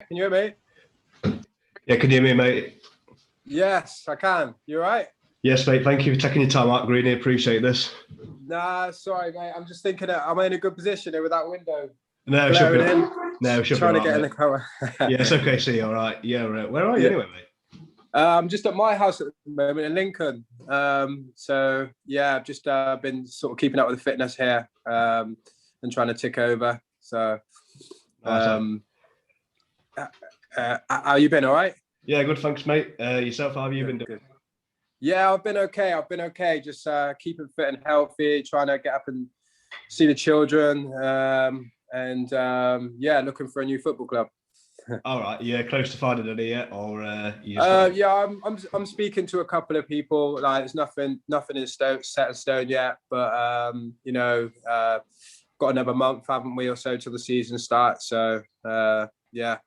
Can you hear me? Yeah, can you hear me, mate? Yes, I can. You all right? Yes, mate. Thank you for taking your time out, Greeny. Appreciate this. Nah, sorry, mate. I'm just thinking that I'm in a good position here with that window. No, it should be. No, should trying be to get in the car. Yeah, it's okay. See, all right. Yeah, right. Where are you anyway, mate? I'm just at my house at the moment in Lincoln. So yeah, I've just been sort of keeping up with the fitness here and trying to tick over. So, how you been? All right? Yeah, good. Thanks, mate. Yourself? How have you been doing? Good. Yeah, I've been okay. Just keeping fit and healthy, trying to get up and see the children, and looking for a new football club. All right. Yeah, close to finding any yet, or yeah, I'm speaking to a couple of people. Like, there's nothing set in stone yet, but got another month, haven't we, or so till the season starts. So yeah.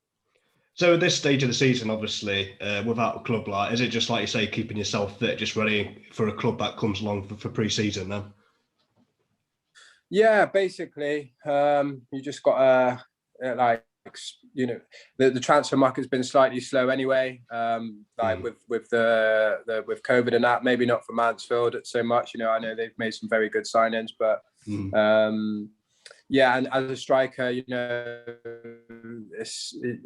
So at this stage of the season, obviously, without a club, like, is it just like you say, keeping yourself fit, just ready for a club that comes along for pre-season then? Yeah, basically, you just got to the transfer market's been slightly slow anyway. With COVID and that, maybe not for Mansfield so much. I know they've made some very good signings, but yeah, and as a striker,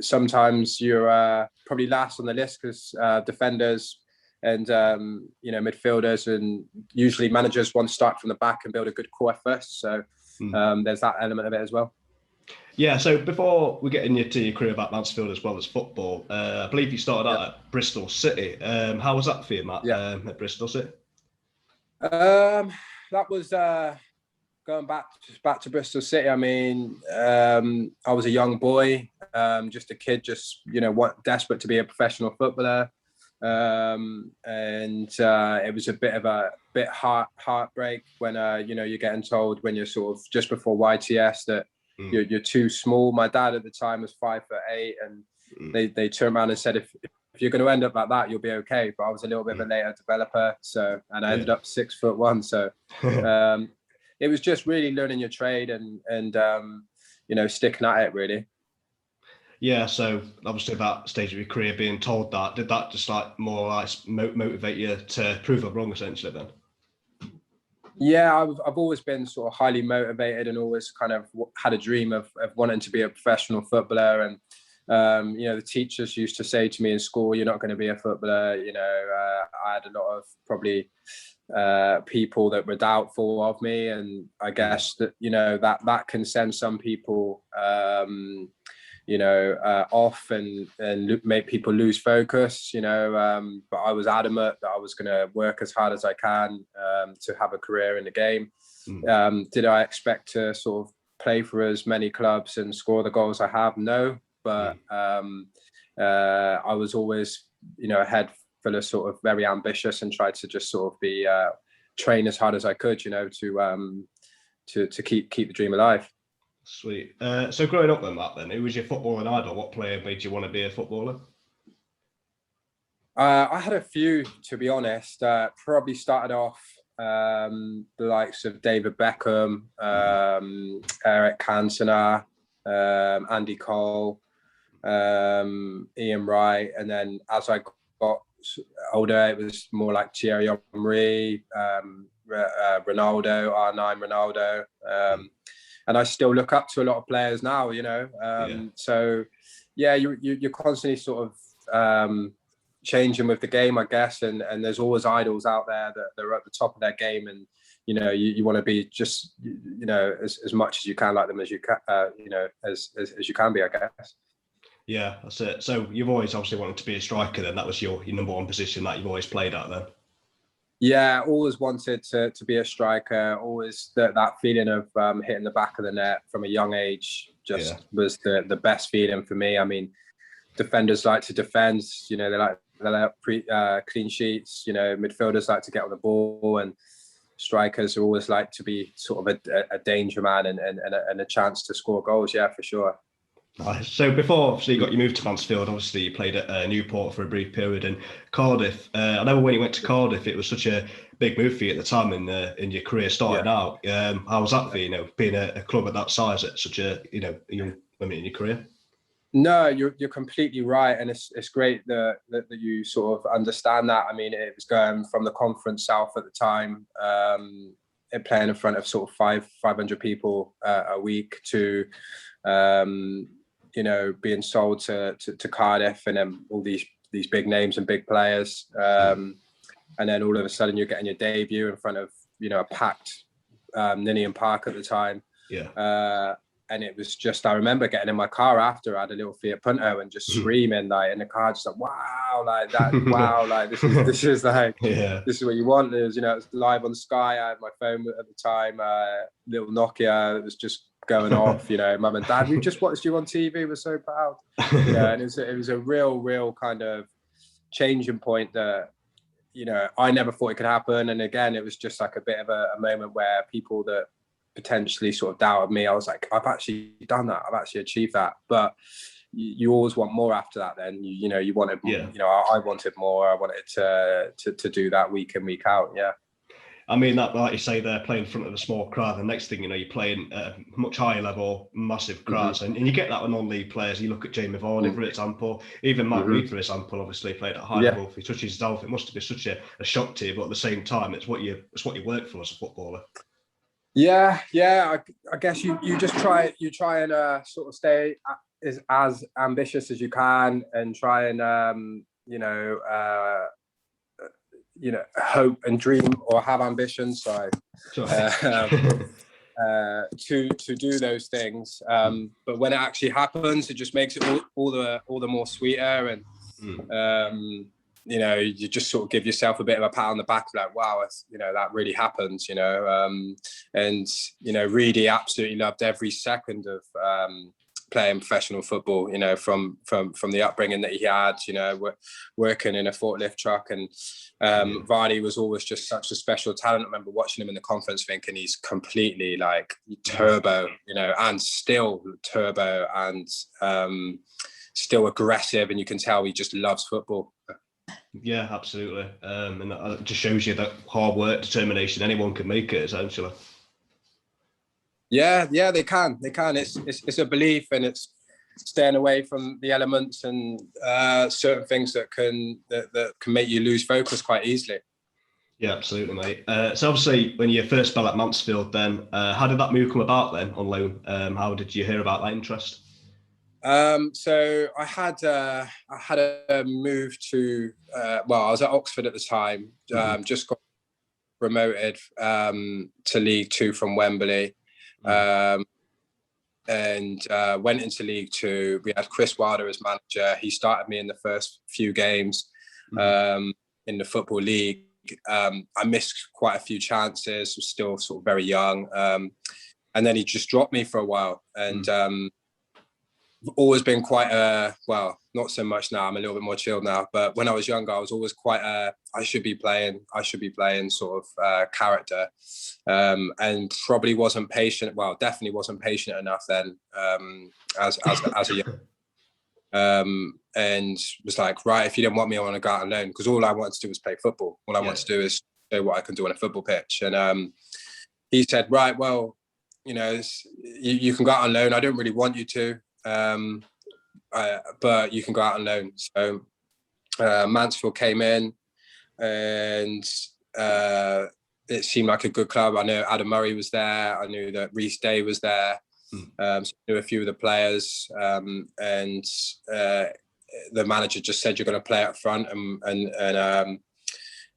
sometimes you're probably last on the list because defenders and midfielders and usually managers want to start from the back and build a good core first. So there's that element of it as well. Yeah, so before we get into your career about Mansfield as well as football, I believe you started out at Bristol City. How was that for you, Matt, at Bristol City? That was going back to Bristol City. I mean, I was a young boy, just a kid, desperate to be a professional footballer. It was a bit heartbreak when you're getting told when you're sort of just before YTS that you're too small. My dad at the time was 5'8", and they turned around and said if you're going to end up like that, you'll be okay. But I was a little bit of a later developer, and I ended up 6'1". So it was just really learning your trade and sticking at it, really. Yeah, so obviously that stage of your career, being told that, did that just motivate you to prove them wrong, essentially, then? Yeah, I've always been sort of highly motivated and always kind of had a dream of wanting to be a professional footballer. And the teachers used to say to me in school, "You're not going to be a footballer." I had a lot of probably people that were doubtful of me, and I guess that that can send some people off and make people lose focus, but I was adamant that I was going to work as hard as I can to have a career in the game. Did I expect to sort of play for as many clubs and score the goals I have? No, but I was always, a head full of sort of very ambitious and tried to just sort of be train as hard as I could, to keep the dream alive. Sweet. So growing up then, Matt, who was your footballing idol? What player made you want to be a footballer? I had a few, to be honest. Probably started off the likes of David Beckham, Eric Cantona, Andy Cole, Ian Wright, and then as I got older, it was more like Thierry Henry, Ronaldo, R9 Ronaldo. And I still look up to a lot of players now, So, yeah, you're constantly sort of changing with the game, I guess. And there's always idols out there that are at the top of their game. And, you want to be just, as much as you can like them as you can, as you can be, I guess. Yeah, that's it. So you've always obviously wanted to be a striker then. That was your number one position that you've always played at then? Yeah, always wanted to be a striker. Always that feeling of hitting the back of the net from a young age was the best feeling for me. I mean, defenders like to defend. They like clean sheets. Midfielders like to get on the ball, and strikers always like to be sort of a danger man and a chance to score goals. Yeah, for sure. Nice. So before obviously you moved to Mansfield, obviously you played at Newport for a brief period in Cardiff. I remember when you went to Cardiff, it was such a big move for you at the time in your career starting out. How was that for you, being a club at that size at such a young moment in your career? No, you're completely right, and it's great that you sort of understand that. I mean, it was going from the Conference South at the time, and playing in front of sort of 500 people a week to, being sold to Cardiff, and then all these big names and big players, and then all of a sudden you're getting your debut in front of a packed Ninian Park at the time. Yeah. And it was just, I remember getting in my car after, I had a little Fiat Punto and just screaming like in the car, just like, wow, like that, wow, like this is like, this is what you want. It was, it was live on Sky. I had my phone at the time, little Nokia that was just going off, Mum and Dad, we just watched you on TV, we're so proud. And it was a real kind of changing point that, I never thought it could happen. And again, it was just like a bit of a moment where people that potentially sort of doubted me, I was like, I've actually done that, I've actually achieved that. But you always want more after that. Then you wanted, I wanted more. I wanted to do that week in, week out. Yeah. I mean, that, like you say, they're playing in front of a small crowd. The next thing you're playing at a much higher level, massive crowds, and you get that with non-league players. You look at Jamie Vardy, for example, even Matt Green, for example, obviously played at a high level. If he touches himself, it must be such a shock to you, but at the same time, it's what you work for as a footballer. Yeah. I guess you just try and sort of stay as ambitious as you can, and try and hope and dream, or have ambitions. Sorry. To do those things, but when it actually happens, it just makes it all the more sweeter, and you just sort of give yourself a bit of a pat on the back, like, wow, that really happens, and Reedy absolutely loved every second of playing professional football, from the upbringing that he had, working in a forklift truck, and Vardy was always just such a special talent. I remember watching him in the conference thinking he's completely like turbo, and still turbo, and still aggressive, and you can tell he just loves football. Yeah, absolutely. And that just shows you that hard work, determination, anyone can make it, essentially. Yeah, they can. It's a belief, and it's staying away from the elements and certain things that can make you lose focus quite easily. Yeah, absolutely, mate. So obviously, when you first spell at Mansfield, then how did that move come about then on loan? How did you hear about that interest? So I had a move to I was at Oxford at the time, just got promoted to League Two from Wembley, and went into League Two. We had Chris Wilder as manager. He started me in the first few games in the Football League. I missed quite a few chances, was still sort of very young, and then he just dropped me for a while, and always been quite not so much now, I'm a little bit more chilled now, but when I was younger I was always quite I should be playing sort of character, and probably wasn't patient, definitely wasn't patient enough then, as a young, and was like, right, if you don't want me, I want to go out on loan, because all I wanted to do was play football. All I wanted to do is show what I can do on a football pitch, and he said, right, well, you can go out on loan, I don't really want you to, but you can go out on loan. So Mansfield came in, and it seemed like a good club. I know Adam Murray was there. I knew that Reece Day was there. So I knew a few of the players, and the manager just said, you're going to play up front, and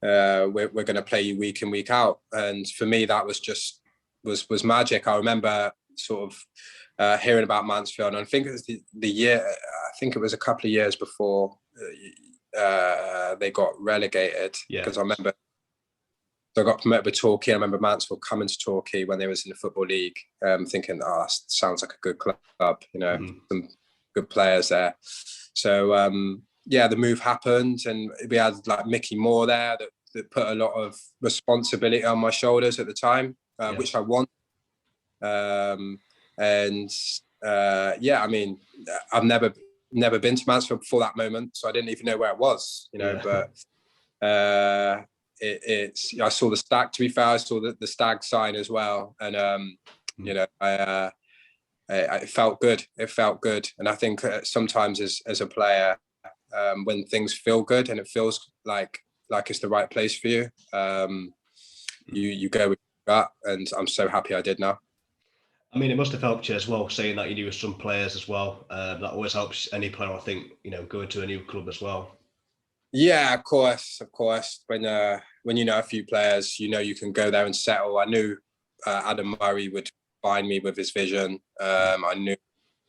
we're going to play you week in, week out. And for me, that was just was magic. I remember sort of hearing about Mansfield, and I think it was the year, I think it was a couple of years before they got relegated, because I remember I got promoted with Torquay. I remember Mansfield coming to Torquay when they was in the Football League, thinking, that sounds like a good club, some good players there. So the move happened, and we had like Mickey Moore there that put a lot of responsibility on my shoulders at the time, which I want. I mean, I've never been to Mansfield before that moment, so I didn't even know where it was, but I saw the Stag, to be fair, I saw the Stag sign as well, and it felt good. It felt good. And I think sometimes as a player, when things feel good and it feels like it's the right place for you, you go with that. And I'm so happy I did now. I mean, it must have helped you as well, saying that you knew some players as well. That always helps any player, I think, going to a new club as well. Yeah, of course. When you know a few players, you can go there and settle. I knew Adam Murray would find me with his vision. I knew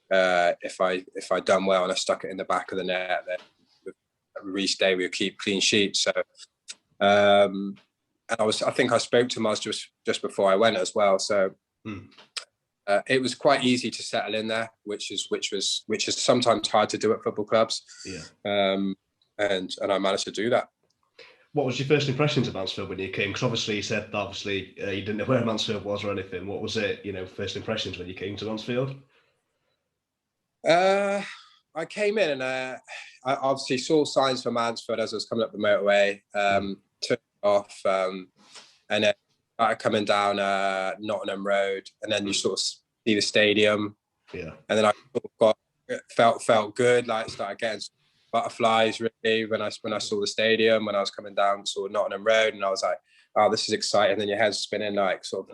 if I done well and I stuck it in the back of the net, then Reece Day would keep clean sheets. So, and I think I spoke to him. I was just before I went as well. So. It was quite easy to settle in there, which is sometimes hard to do at football clubs. Yeah. And I managed to do that. What was your first impressions of Mansfield when you came? Because obviously you said you didn't know where Mansfield was or anything. What was it? First impressions when you came to Mansfield? I came in and I obviously saw signs for Mansfield as I was coming up the motorway. Took off, and then started coming down Nottingham Road, and then you sort of see the stadium. Yeah. And then I sort of felt good, like started getting butterflies really when I saw the stadium, when I was coming down sort of Nottingham Road, and I was like, oh, this is exciting. And then your head's spinning so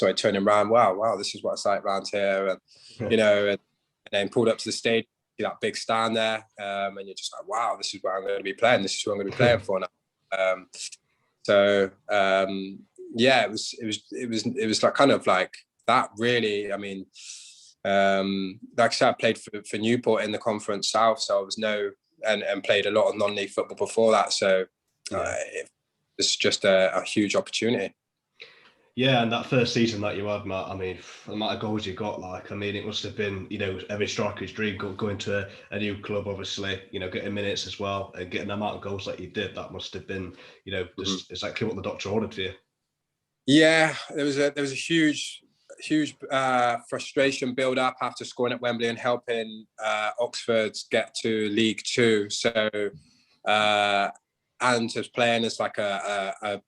I turned around, wow, this is what it's like around here. And and then pulled up to the stadium, see that big stand there, and you're just like, wow, this is where I'm going to be playing. This is who I'm going to be playing for now. Yeah, it was like kind of like that really. I mean, like I said, I played for Newport in the Conference South, so I was and played a lot of non-league football before that. So it's just a huge opportunity. Yeah, and that first season that you had, Matt, I mean, the amount of goals you got, it must have been, every striker's dream going to a new club, obviously, getting minutes as well, and getting the amount of goals that you did, that must have been, just exactly what the doctor ordered for you. Yeah, there was a huge frustration build up after scoring at Wembley and helping Oxford get to League Two. So, and was playing as like a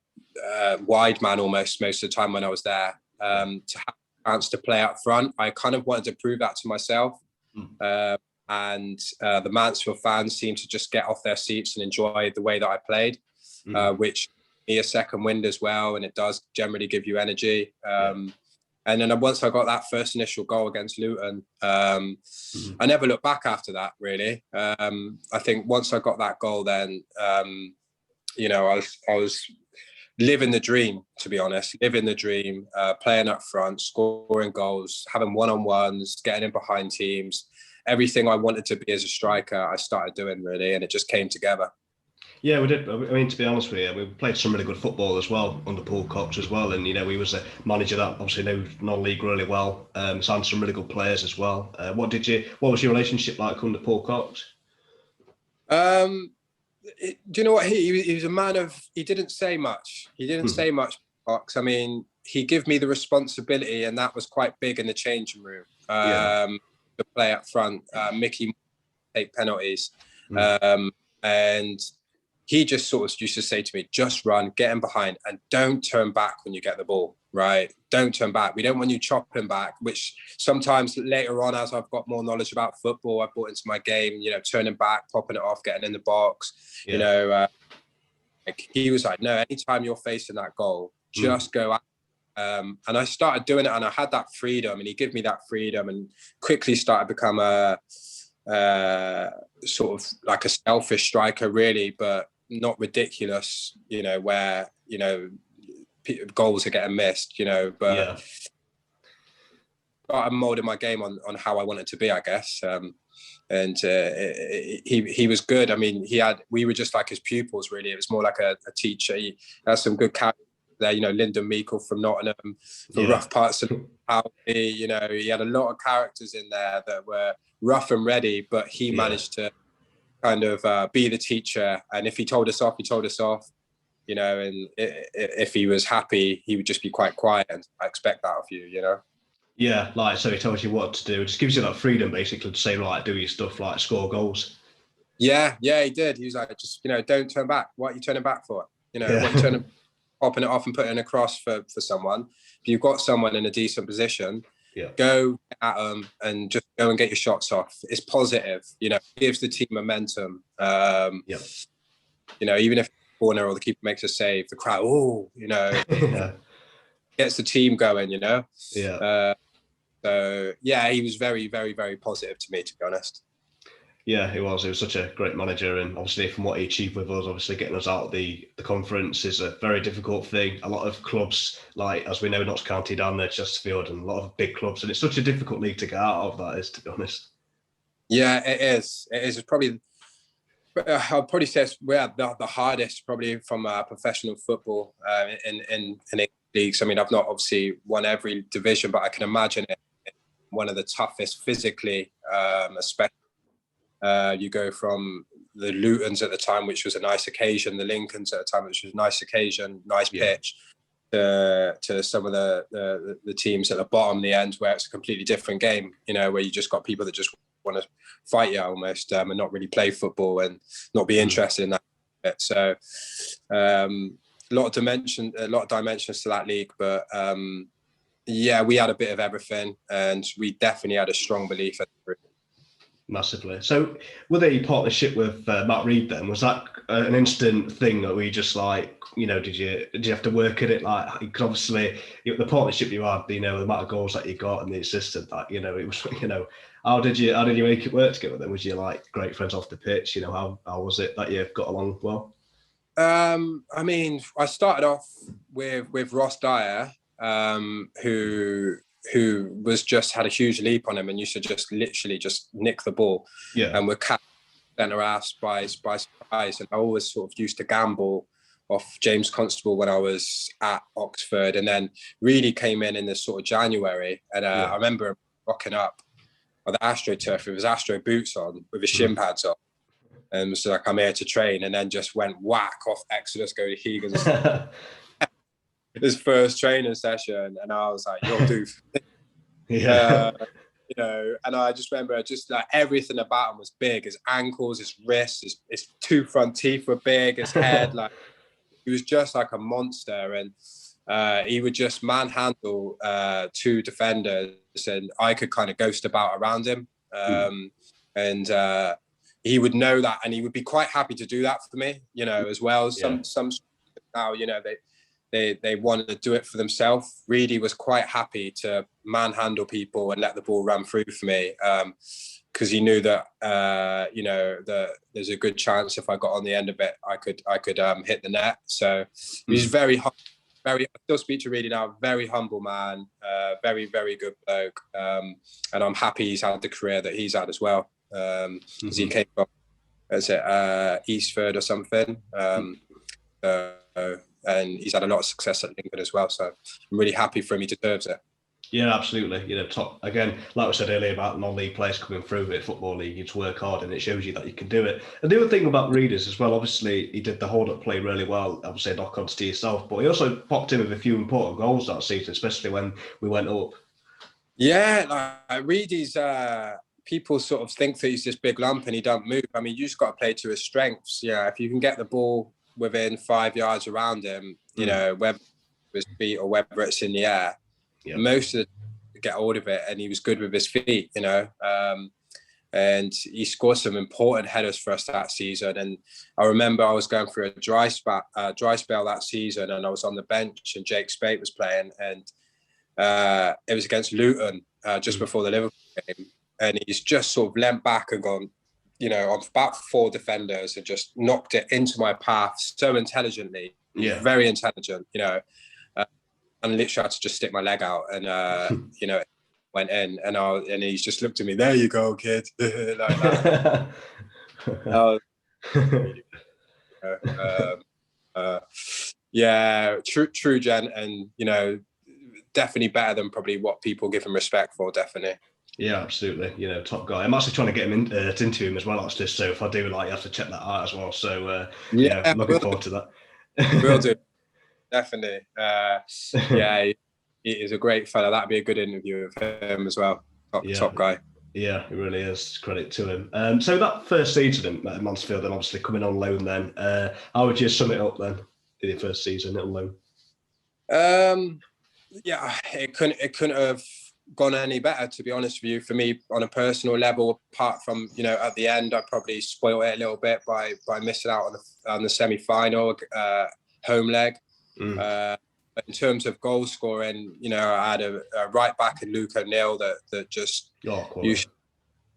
wide man almost most of the time when I was there, to have a chance to play up front. I kind of wanted to prove that to myself. And the Mansfield fans seemed to just get off their seats and enjoy the way that I played, which me a second wind as well, and it does generally give you energy. And then once I got that first initial goal against Luton, I never looked back after that, really. I think once I got that goal, then, I was living the dream, to be honest, playing up front, scoring goals, having one-on-ones, getting in behind teams. Everything I wanted to be as a striker, I started doing, really, and it just came together. Yeah, we did. I mean, to be honest with you, we played some really good football as well under Paul Cox as well. And, we was a manager that obviously knew non-league really well, signed some really good players as well. What was your relationship like under Paul Cox? Do you know what? He was a man of, he didn't say much. Say much, Cox. I mean, he gave me the responsibility, and that was quite big in the changing room. To play up front, Mickey take penalties. And he just sort of used to say to me, just run, get in behind, and don't turn back when you get the ball, right? Don't turn back. We don't want you chopping back, which sometimes later on, as I've got more knowledge about football, I've brought into my game, turning back, popping it off, getting in the box. He was like, no, anytime you're facing that goal, just go out. And I started doing it, and I had that freedom, and he gave me that freedom, and quickly started to become a sort of like a selfish striker, really, but not ridiculous, where, goals are getting missed, but I'm molding my game on how I want it to be, I guess. And he was good. I mean, we were just like his pupils, really. It was more like a teacher. He has some good characters there, Lyndon Meikle from Nottingham, the rough parts of Howley, he had a lot of characters in there that were rough and ready, but he managed to kind of be the teacher. And if he told us off, and if he was happy, he would just be quite quiet, and I expect that of you, Yeah, so he tells you what to do. It just gives you that freedom, basically, to say, do your stuff, score goals. Yeah, he did. He was like, just, don't turn back. What are you turning back for? What are you popping it off and putting it across for someone? If you've got someone in a decent position, Go at them and just go and get your shots off. It's positive, you know, gives the team momentum. You know, even if corner or the keeper makes a save, the crowd, you know, gets the team going, you know. So yeah, he was very, very, very positive to me, to be honest. Yeah, he was. He was such a great manager, and obviously from what he achieved with us, obviously getting us out of the conference is a very difficult thing. A lot of clubs, like as we know, Notts County down there, Chesterfield, and a lot of big clubs, and it's such a difficult league to get out of. That is, to be honest. Yeah, it is. It is. It's probably. I'll probably say it's the hardest, probably from professional football in leagues. I mean, I've not obviously won every division, but I can imagine it one of the toughest physically, especially. You go from the Lutons at the time, which was a nice occasion, the Lincolns at the time, which was a nice occasion, nice pitch, to some of the teams at the bottom, the end, where it's a completely different game, you know, where you just got people that just want to fight you almost, and not really play football and not be interested in that. So a lot of dimensions to that league, but yeah, we had a bit of everything, and we definitely had a strong belief at the group. Massively. So with a partnership with Matt Reed then, was that an instant thing that we just like, you know, did you have to work at it? Like, because obviously the partnership you had, you know, the amount of goals that you got and the assistant, that, you know, it was, you know, how did you make it work together then? Was you like great friends off the pitch? You know, how was it that you got along well? I mean, I started off with Ross Dyer, who was just had a huge leap on him and used to just literally just nick the ball. And we're cat centre half by surprise. And I always sort of used to gamble off James Constable when I was at Oxford, and then really came in this sort of January. And I remember him rocking up on the AstroTurf with his Astro boots on, with his shin pads on, and was like, I'm here to train, and then just went whack off Exodus, go to Hegan's. His first training session, and I was like, "You'll do." You know, and I just remember just like everything about him was big. His ankles, his wrists, his two front teeth were big. His head, like he was just like a monster, and he would just manhandle two defenders, and I could kind of ghost about around him, and he would know that, and he would be quite happy to do that for me, you know, as well. Some now, you know, they wanted to do it for themselves. Reedy was quite happy to manhandle people and let the ball run through for me, because he knew that you know, that there's a good chance if I got on the end of it, I could hit the net. So he's very. I still speak to Reedy now. Very humble man, very, very good bloke, and I'm happy he's had the career that he's had as well. Because he came from, Eastford or something. And he's had a lot of success at Lincoln as well. So I'm really happy for him. He deserves it. Yeah, absolutely. You know, top again, like I said earlier about non-league players coming through at Football League, you just work hard and it shows you that you can do it. And the other thing about Reeders as well, obviously he did the hold-up play really well. I would say knock-ons to yourself, but he also popped in with a few important goals that season, especially when we went up. Yeah, like Reedy's, people sort of think that he's this big lump and he don't move. I mean, you just got to play to his strengths. Yeah, if you can get the ball within 5 yards around him, you know, whether it's his feet or whether it's in the air, most of the get hold of it, and he was good with his feet, you know, and he scored some important headers for us that season. And I remember I was going through a dry spell that season, and I was on the bench and Jake Spate was playing, and it was against Luton just before the Liverpool game, and he's just sort of leant back and gone, you know, on about 4 defenders and just knocked it into my path so intelligently. Very intelligent, you know, and literally had to just stick my leg out, and you know, it went in, and he's just looked at me, there you go, kid, like that. Yeah, true gent, and you know, definitely better than probably what people give him respect for, definitely. Yeah, absolutely. You know, top guy. I'm actually trying to get him into him as well, actually. So if I do, like, you have to check that out as well. So yeah, looking forward to that. Will do. Definitely. Yeah, he is a great fella. That'd be a good interview with him as well. Top guy. Yeah, it really is. Credit to him. So that first season at Mansfield, and obviously coming on loan then, how would you sum it up then in your first season on loan? Yeah, it couldn't have gone any better, to be honest with you, for me on a personal level, apart from, you know, at the end I probably spoiled it a little bit by missing out on the semi-final home leg. But in terms of goal scoring, you know, I had a right back in Luke O'Neill that just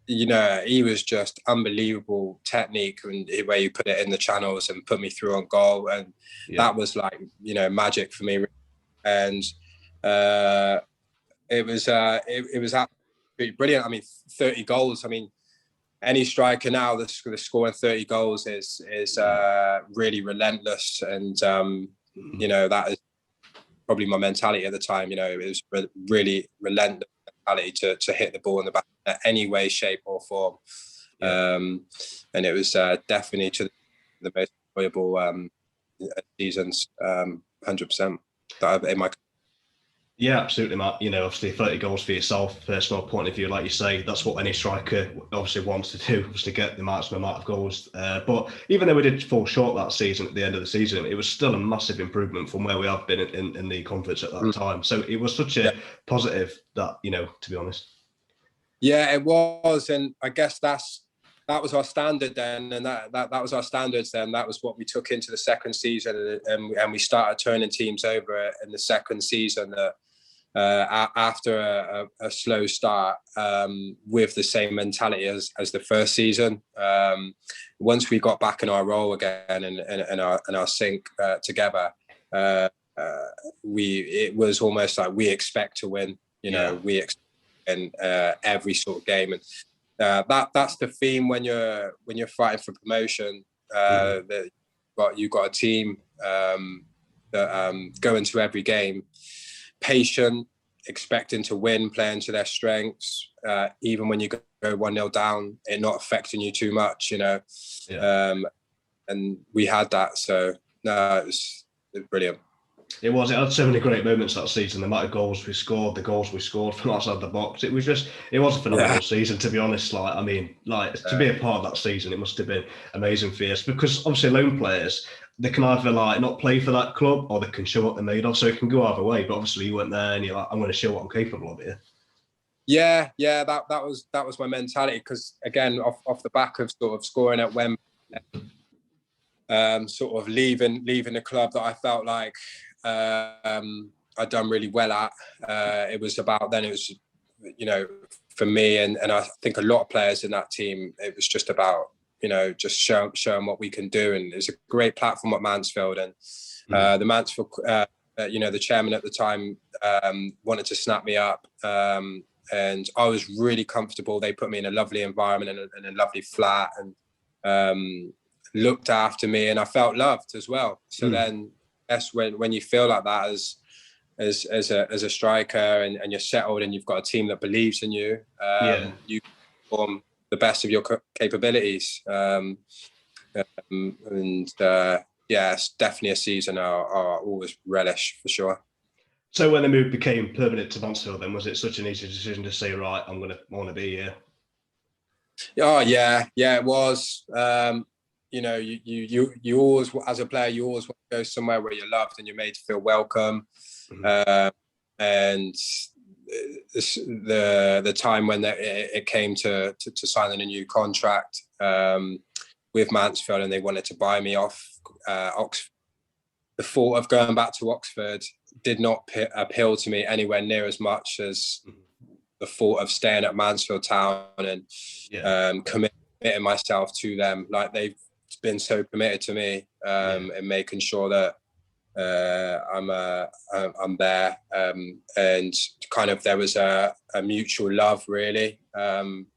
you know, he was just unbelievable technique and where you put it in the channels and put me through on goal, and that was like, you know, magic for me. And it was absolutely brilliant. I mean, 30 goals. I mean, any striker now that's scoring 30 goals is really relentless, and you know, that is probably my mentality at the time. You know, it was really relentless mentality to hit the ball in the back in any way, shape, or form. And it was definitely to the most enjoyable seasons, 100% that I've in my. Yeah, absolutely, Matt. You know, obviously 30 goals for yourself, personal point of view, like you say, that's what any striker obviously wants to do, was to get the maximum amount of goals. But even though we did fall short that season, at the end of the season, it was still a massive improvement from where we have been in the conference at that time. So it was such a positive that, you know, to be honest. Yeah, it was. And I guess that was our standard then, and that was our standards then. That was what we took into the second season, and we started turning teams over in the second season after a slow start, with the same mentality as the first season. Once we got back in our role again and our sync together, it was almost like we expect to win. You know, we expect in every sort of game, and that's the theme when you're fighting for promotion. That you've got a team that go into every game patient, expecting to win, playing to their strengths, even when you go 1-0 down, it not affecting you too much, you know. And we had that, so no, it was brilliant. It was. It had so many great moments that season. The amount of goals we scored, the goals we scored from outside the box. It was a phenomenal season, to be honest. Like, I mean, like, to be a part of that season, it must have been amazing for us, because obviously loan players, they can either like not play for that club or they can show what they're made of. So it can go either way. But obviously you went there and you're like, I'm going to show what I'm capable of here. Yeah, that was my mentality, because again, off the back of sort of scoring at Wembley, sort of leaving the club that I felt like I'd done really well at. It was, you know, for me and I think a lot of players in that team, it was just about, you know, just showing what we can do. And it was a great platform at Mansfield, and the Mansfield, you know, the chairman at the time wanted to snap me up, and I was really comfortable. They put me in a lovely environment and a lovely flat, and looked after me, and I felt loved as well. So then that's when you feel like that as a striker, and you're settled and you've got a team that believes in you, you perform the best of your capabilities. It's definitely a season I'll always relish, for sure. So when the move became permanent to Mansfield, then was it such an easy decision to say, right, I want to be here? Oh yeah, it was. You know, you always, as a player, you always want to go somewhere where you're loved and you're made to feel welcome. And the time when it came to signing a new contract with Mansfield, and they wanted to buy me off Oxford, the thought of going back to Oxford did not appeal to me anywhere near as much as the thought of staying at Mansfield Town and committing myself to them. Like, they've been so committed to me, and making sure that I'm there, and kind of there was a mutual love, really,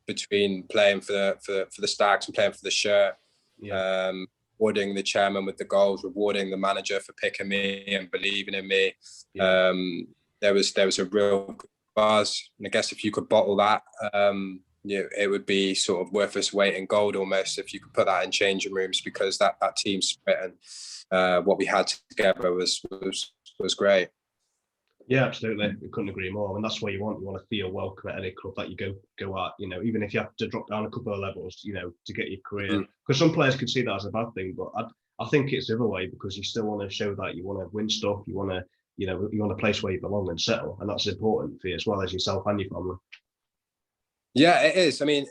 between playing for the Stags and playing for the shirt, rewarding the chairman with the goals, rewarding the manager for picking me and believing in me. There was a real buzz, and I guess if you could bottle that, it would be sort of worth its weight in gold almost, if you could put that in changing rooms, because that team spirit and what we had together was great. Yeah, absolutely. We couldn't agree more. I mean, that's what you want. You want to feel welcome at any club that you go at, you know, even if you have to drop down a couple of levels, you know, to get your career. Because some players could see that as a bad thing, but I think it's the other way, because you still want to show that you want to win stuff, you want to you want a place where you belong and settle, and that's important for you as well as yourself and your family. Yeah, it is. I mean,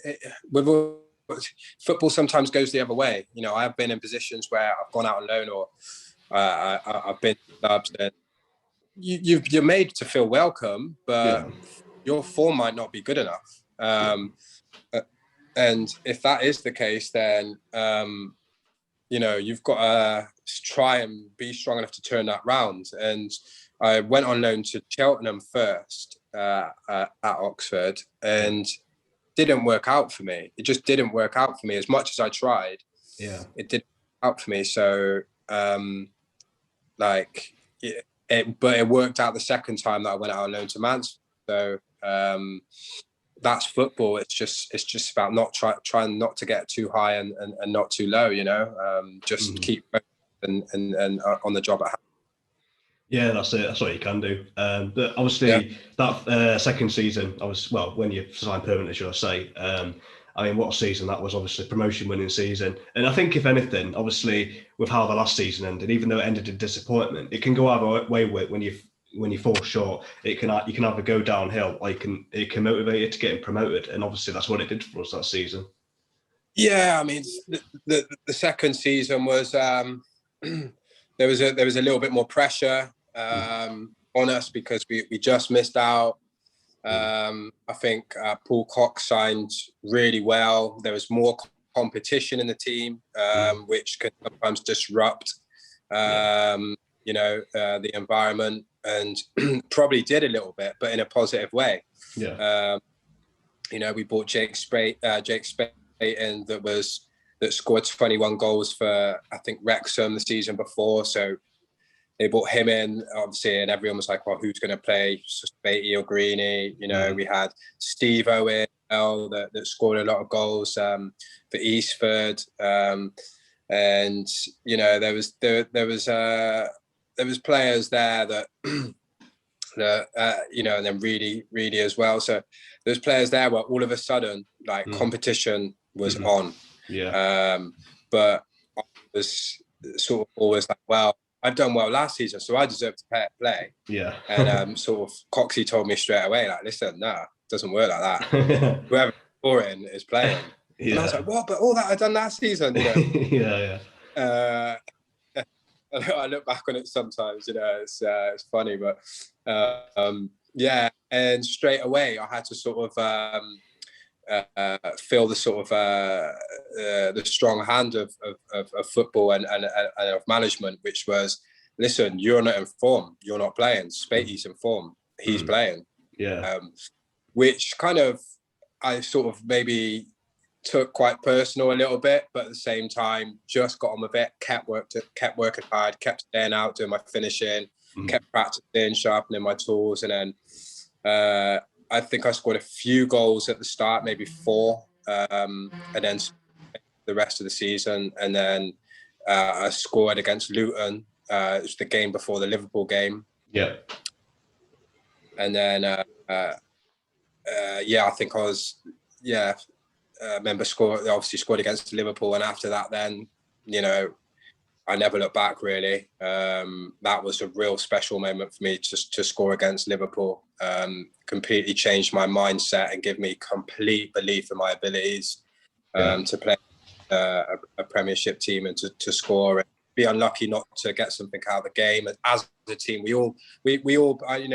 football sometimes goes the other way. I've been in positions where I've gone out on loan, or I've been to clubs, and you're made to feel welcome, but your form might not be good enough. And if that is the case, then you've got to try and be strong enough to turn that round. And I went on loan to Cheltenham first at Oxford, and didn't work out for me. It just didn't work out for me as much as I tried. Yeah, it didn't work out for me. So but it worked out the second time that I went out on loan to Mansfield. So that's football. It's just about not trying not to get too high and not too low. Just keep and on the job at hand. Yeah, that's it. That's what you can do. But obviously, that second season, when you signed permanently, should I say? I mean, what a season that was! Obviously, promotion-winning season. And I think, if anything, obviously, with how the last season ended, even though it ended in disappointment, it can go either way with when you fall short. You can either go downhill, or it can motivate you to getting promoted. And obviously, that's what it did for us that season. Yeah, I mean, the second season was there was a little bit more pressure on us because we just missed out. I think Paul Cox signed really well. There was more competition in the team, which can sometimes disrupt, the environment, and probably did a little bit, but in a positive way. Yeah. We bought Jake Spate in that scored 21 goals for, I think, Wrexham the season before. So they brought him in, obviously, and everyone was like, well, who's going to play Spatey or Greeny? We had Steve Owen that scored a lot of goals for Eastford. And, there was players there that, and then really as well. So there's players there where all of a sudden, competition was on. Yeah. But I was sort of always like, well, I've done well last season, so I deserve to play. Yeah. And sort of Coxie told me straight away, like, listen, no, it doesn't work like that. Whoever's scoring is playing. Yeah. And I was like, what? But all that I'd done last season, Yeah. I look back on it sometimes, it's funny, but yeah. And straight away, I had to sort of feel the sort of the strong hand of football and of management, which was, listen, you're not in form, you're not playing. Spatey's in form, he's playing. Yeah. Which kind of I sort of maybe took quite personal a little bit, but at the same time, just got on with it, kept working hard, kept staying out, doing my finishing, kept practicing, sharpening my tools, and then I think I scored a few goals at the start, maybe 4, and then the rest of the season. And then I scored against Luton. It was the game before the Liverpool game. Yeah. And then, I think I was, remember obviously scored against Liverpool. And after that, then, I never looked back, really. That was a real special moment for me to score against Liverpool. Completely changed my mindset and give me complete belief in my abilities to play a Premiership team and to score and be unlucky not to get something out of the game. As a team, we all, I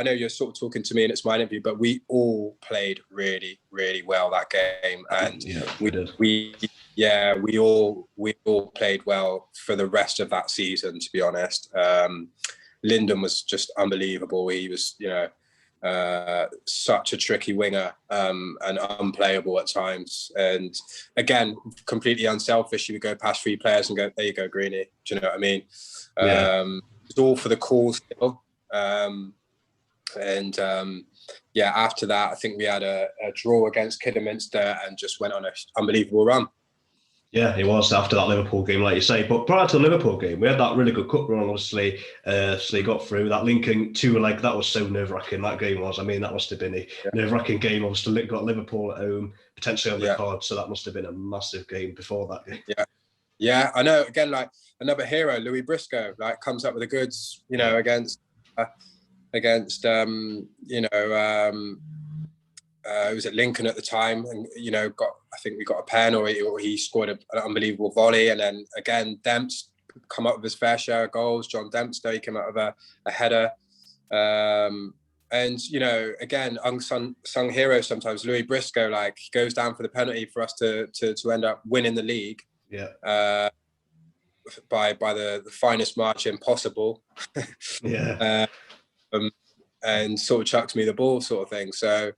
know you're sort of talking to me and it's my interview, but we all played really, really well that game. And we all played well for the rest of that season, to be honest. Lyndon was just unbelievable. He was, such a tricky winger and unplayable at times. And again, completely unselfish. He would go past 3 players and go, there you go, Greeny. Do you know what I mean? It's all for the cause still. After that, I think we had a draw against Kidderminster and just went on an unbelievable run. Yeah, it was after that Liverpool game, like you say. But prior to the Liverpool game, we had that really good cup run, obviously. So you got through that Lincoln 2-leg. That was so nerve-wracking, that game was. I mean, that must have been a nerve-wracking game. Obviously, got Liverpool at home, potentially on the card. So that must have been a massive game before that game. Yeah, I know. Again, like another hero, Louis Briscoe, like comes up with the goods, against against it was at Lincoln at the time, and I think we got a pen, or he scored an unbelievable volley, and then again Demp's come up with his fair share of goals. John Dempster, he came out of a header, and again unsung hero sometimes. Louis Briscoe, like, he goes down for the penalty for us to end up winning the league. Yeah. By the finest margin possible. Yeah. And sort of chucks me the ball, sort of thing. So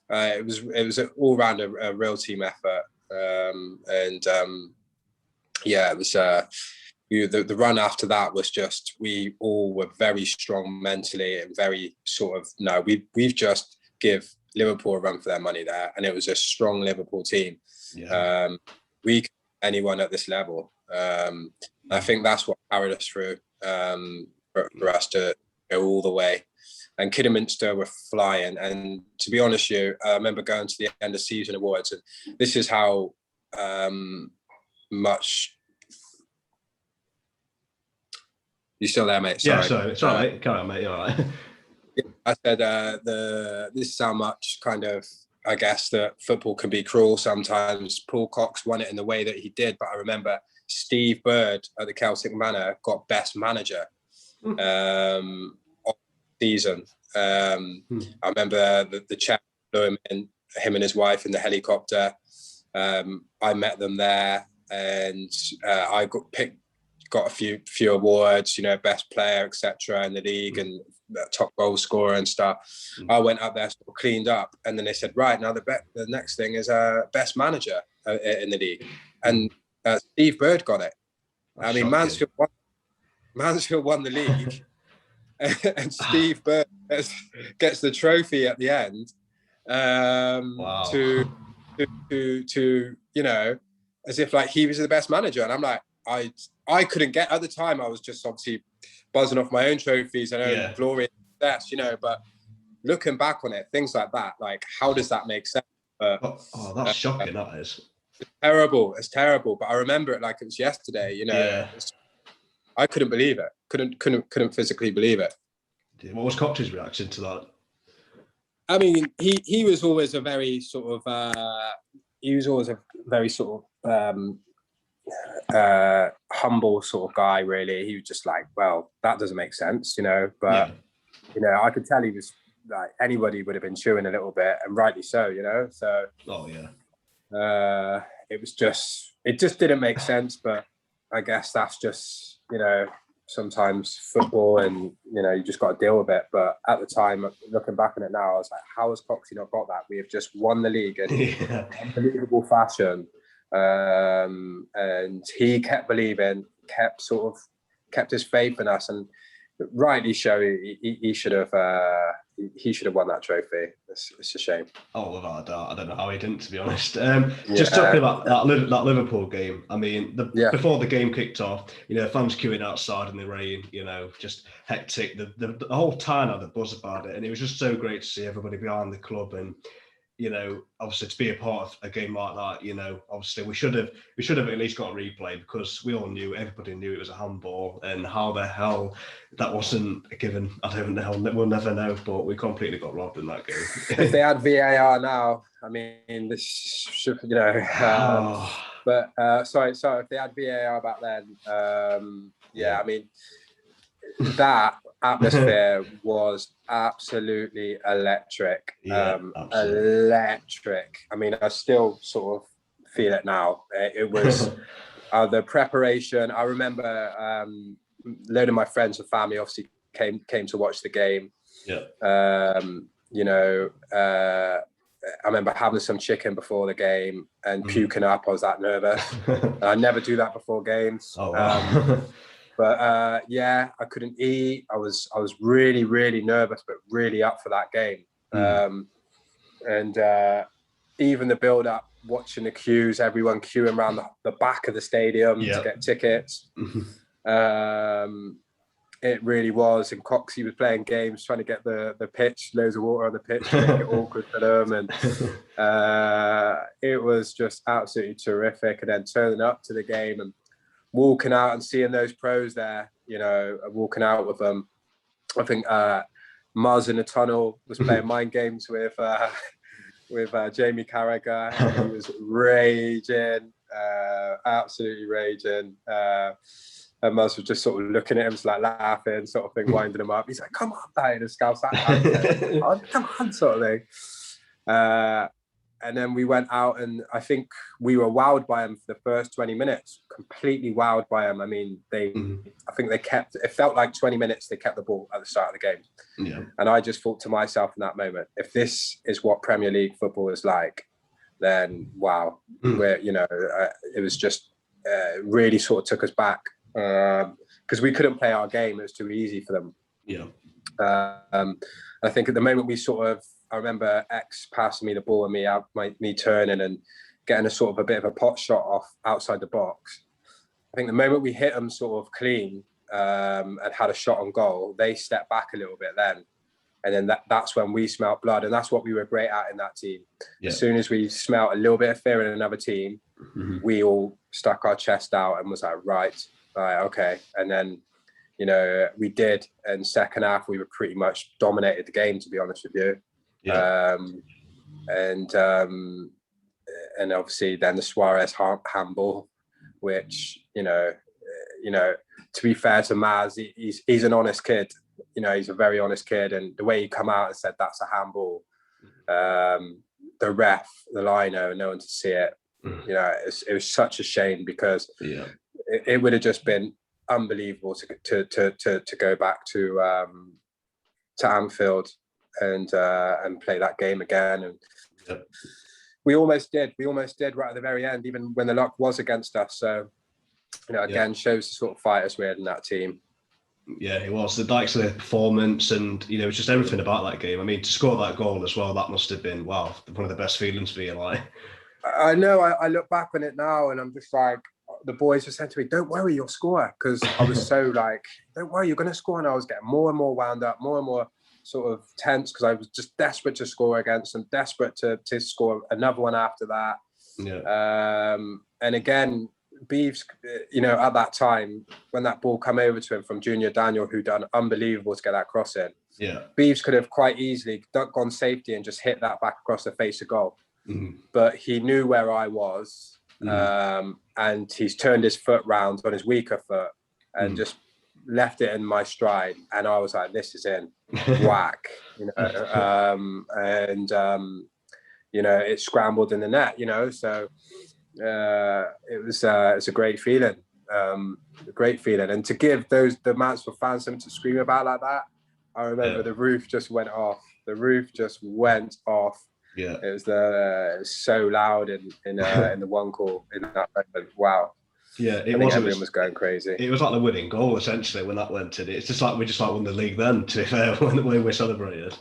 it was all round a real team effort. It was the run after that was just, we all were very strong mentally and very sort of, we've just give Liverpool a run for their money there, and it was a strong Liverpool team. We can anyone at this level. I think that's what carried us through, for us to go all the way. And Kidderminster were flying. And to be honest with you, I remember going to the end of season awards, and this is how much. You still there, mate? Sorry. Yeah, sorry. It's all right. Carry on, mate. You're all right. I said this is how much kind of, I guess, that football can be cruel sometimes. Paul Cox won it in the way that he did, but I remember Steve Bird at the Celtic Manor got best manager of the season. I remember the chap flew him and his wife in the helicopter. I met them there, and I got a few awards, best player, etc. in the league, and top goal scorer and stuff. I went up there, sort of cleaned up, and then they said, right, now the next thing is best manager in the league, and Steve Bird got it. That's Mansfield won the league, and Steve Bird gets the trophy at the end. Wow. To as if like he was the best manager, and I'm like, I couldn't get, at the time I was just obviously buzzing off my own trophies and own glory and success, but looking back on it, things like that, like, how does that make sense? That's shocking. That is. It's terrible. But I remember it like it was yesterday. I couldn't believe it. Couldn't physically believe it. What was Cox's reaction to that? I mean, he was always a very sort of humble sort of guy, really. He was just like, well, that doesn't make sense, but I could tell he was like, anybody would have been chewing a little bit, and rightly so, so it just didn't make sense. But I guess that's just sometimes football, and you just got to deal with it. But at the time, looking back on it now, I was like, how has Coxie not got that? We have just won the league in unbelievable fashion. And he kept believing, kept his faith in us, and rightly so, he should have won that trophy. It's a shame. Oh, without a doubt. I don't know how he didn't, to be honest. Just talking about that Liverpool game. I mean, before the game kicked off, fans queuing outside in the rain, just hectic. The whole town had a buzz about it, and it was just so great to see everybody behind the club. And obviously to be a part of a game like that, obviously we should have at least got a replay, because everybody knew it was a handball, and how the hell that wasn't given, I don't know, we'll never know, but we completely got robbed in that game. If they had VAR now, I mean, this should, but sorry, if they had VAR back then, I mean, that atmosphere was absolutely electric. Electric. I mean, I still sort of feel it now. It was the preparation. I remember a load of my friends and family obviously came to watch the game. I remember having some chicken before the game and puking up. I was that nervous. I never do that before games. Oh, wow. But I couldn't eat. I was really, really nervous, but really up for that game. And even the build up, watching the queues, everyone queuing around the back of the stadium to get tickets. It really was. And Coxie was playing games, trying to get the pitch, loads of water on the pitch to make it awkward for them. And it was just absolutely terrific. And then turning up to the game and walking out and seeing those pros there, walking out with them, I think Mars in the tunnel was playing mind games with Jamie Carragher, and he was raging, absolutely raging. And Mars was just sort of looking at him, just like laughing, sort of thing, winding him up. He's like, "Come on, mate," and Scouse like, "Come on," sort of thing. And then we went out, and I think we were wowed by him for the first 20 minutes, completely wowed by him. I mean, I think they kept, it felt like 20 minutes, they kept the ball at the start of the game. Yeah. And I just thought to myself in that moment, if this is what Premier League football is like, then wow, where, you know, it was just really sort of took us back because we couldn't play our game. It was too easy for them. Yeah. I think at the moment we sort of, I remember Ex passing me the ball and me turning and getting a sort of a bit of a pot shot off outside the box. I think the moment we hit them sort of clean and had a shot on goal, they stepped back a little bit then. And then that's when we smelt blood. And that's what we were great at in that team. Yeah. As soon as we smelt a little bit of fear in another team, we all stuck our chest out and was like, right, okay. And then, you know, we did. And second half, we were pretty much dominated the game, to be honest with you. Yeah. And obviously then the Suarez handball, which, you know, to be fair to Maz, he's an honest kid. You know, he's a very honest kid, and the way he come out and said that's a handball, the ref, the lino, no one to see it. You know, it was such a shame because it would have just been unbelievable to go back to Anfield and play that game again. And we almost did right at the very end, even when the luck was against us. So, you know, again, shows the sort of fighters we had in that team. Yeah, it was the likes of the performance, and you know, just everything about that game. I mean, to score that goal as well, that must have been one of the best feelings for you. Like, I know. I look back on it now, and I'm just like, the boys were saying to me, "Don't worry, you'll score," because I was so like, "Don't worry, you're going to score," and I was getting more and more wound up, more and more sort of tense because I was just desperate to score against them, desperate to score another one after that. Yeah. And again, Beeves, you know, at that time when that ball come over to him from Junior Daniel, who done unbelievable to get that cross in. Yeah, Beeves could have quite easily gone safety and just hit that back across the face of goal. But he knew where I was, and he's turned his foot round on his weaker foot and just left it in my stride, and I was like, "This is in whack," you know, you know, it scrambled in the net, you know, so. It's a great feeling, and to give the Mansfield fans something to scream about like that. I remember the roof just went off. Yeah, it was so loud in the one call in that moment. Wow. Yeah, everyone was going crazy. It was like the winning goal essentially when that went in. It's just like we won the league then. To be fair, when we celebrated.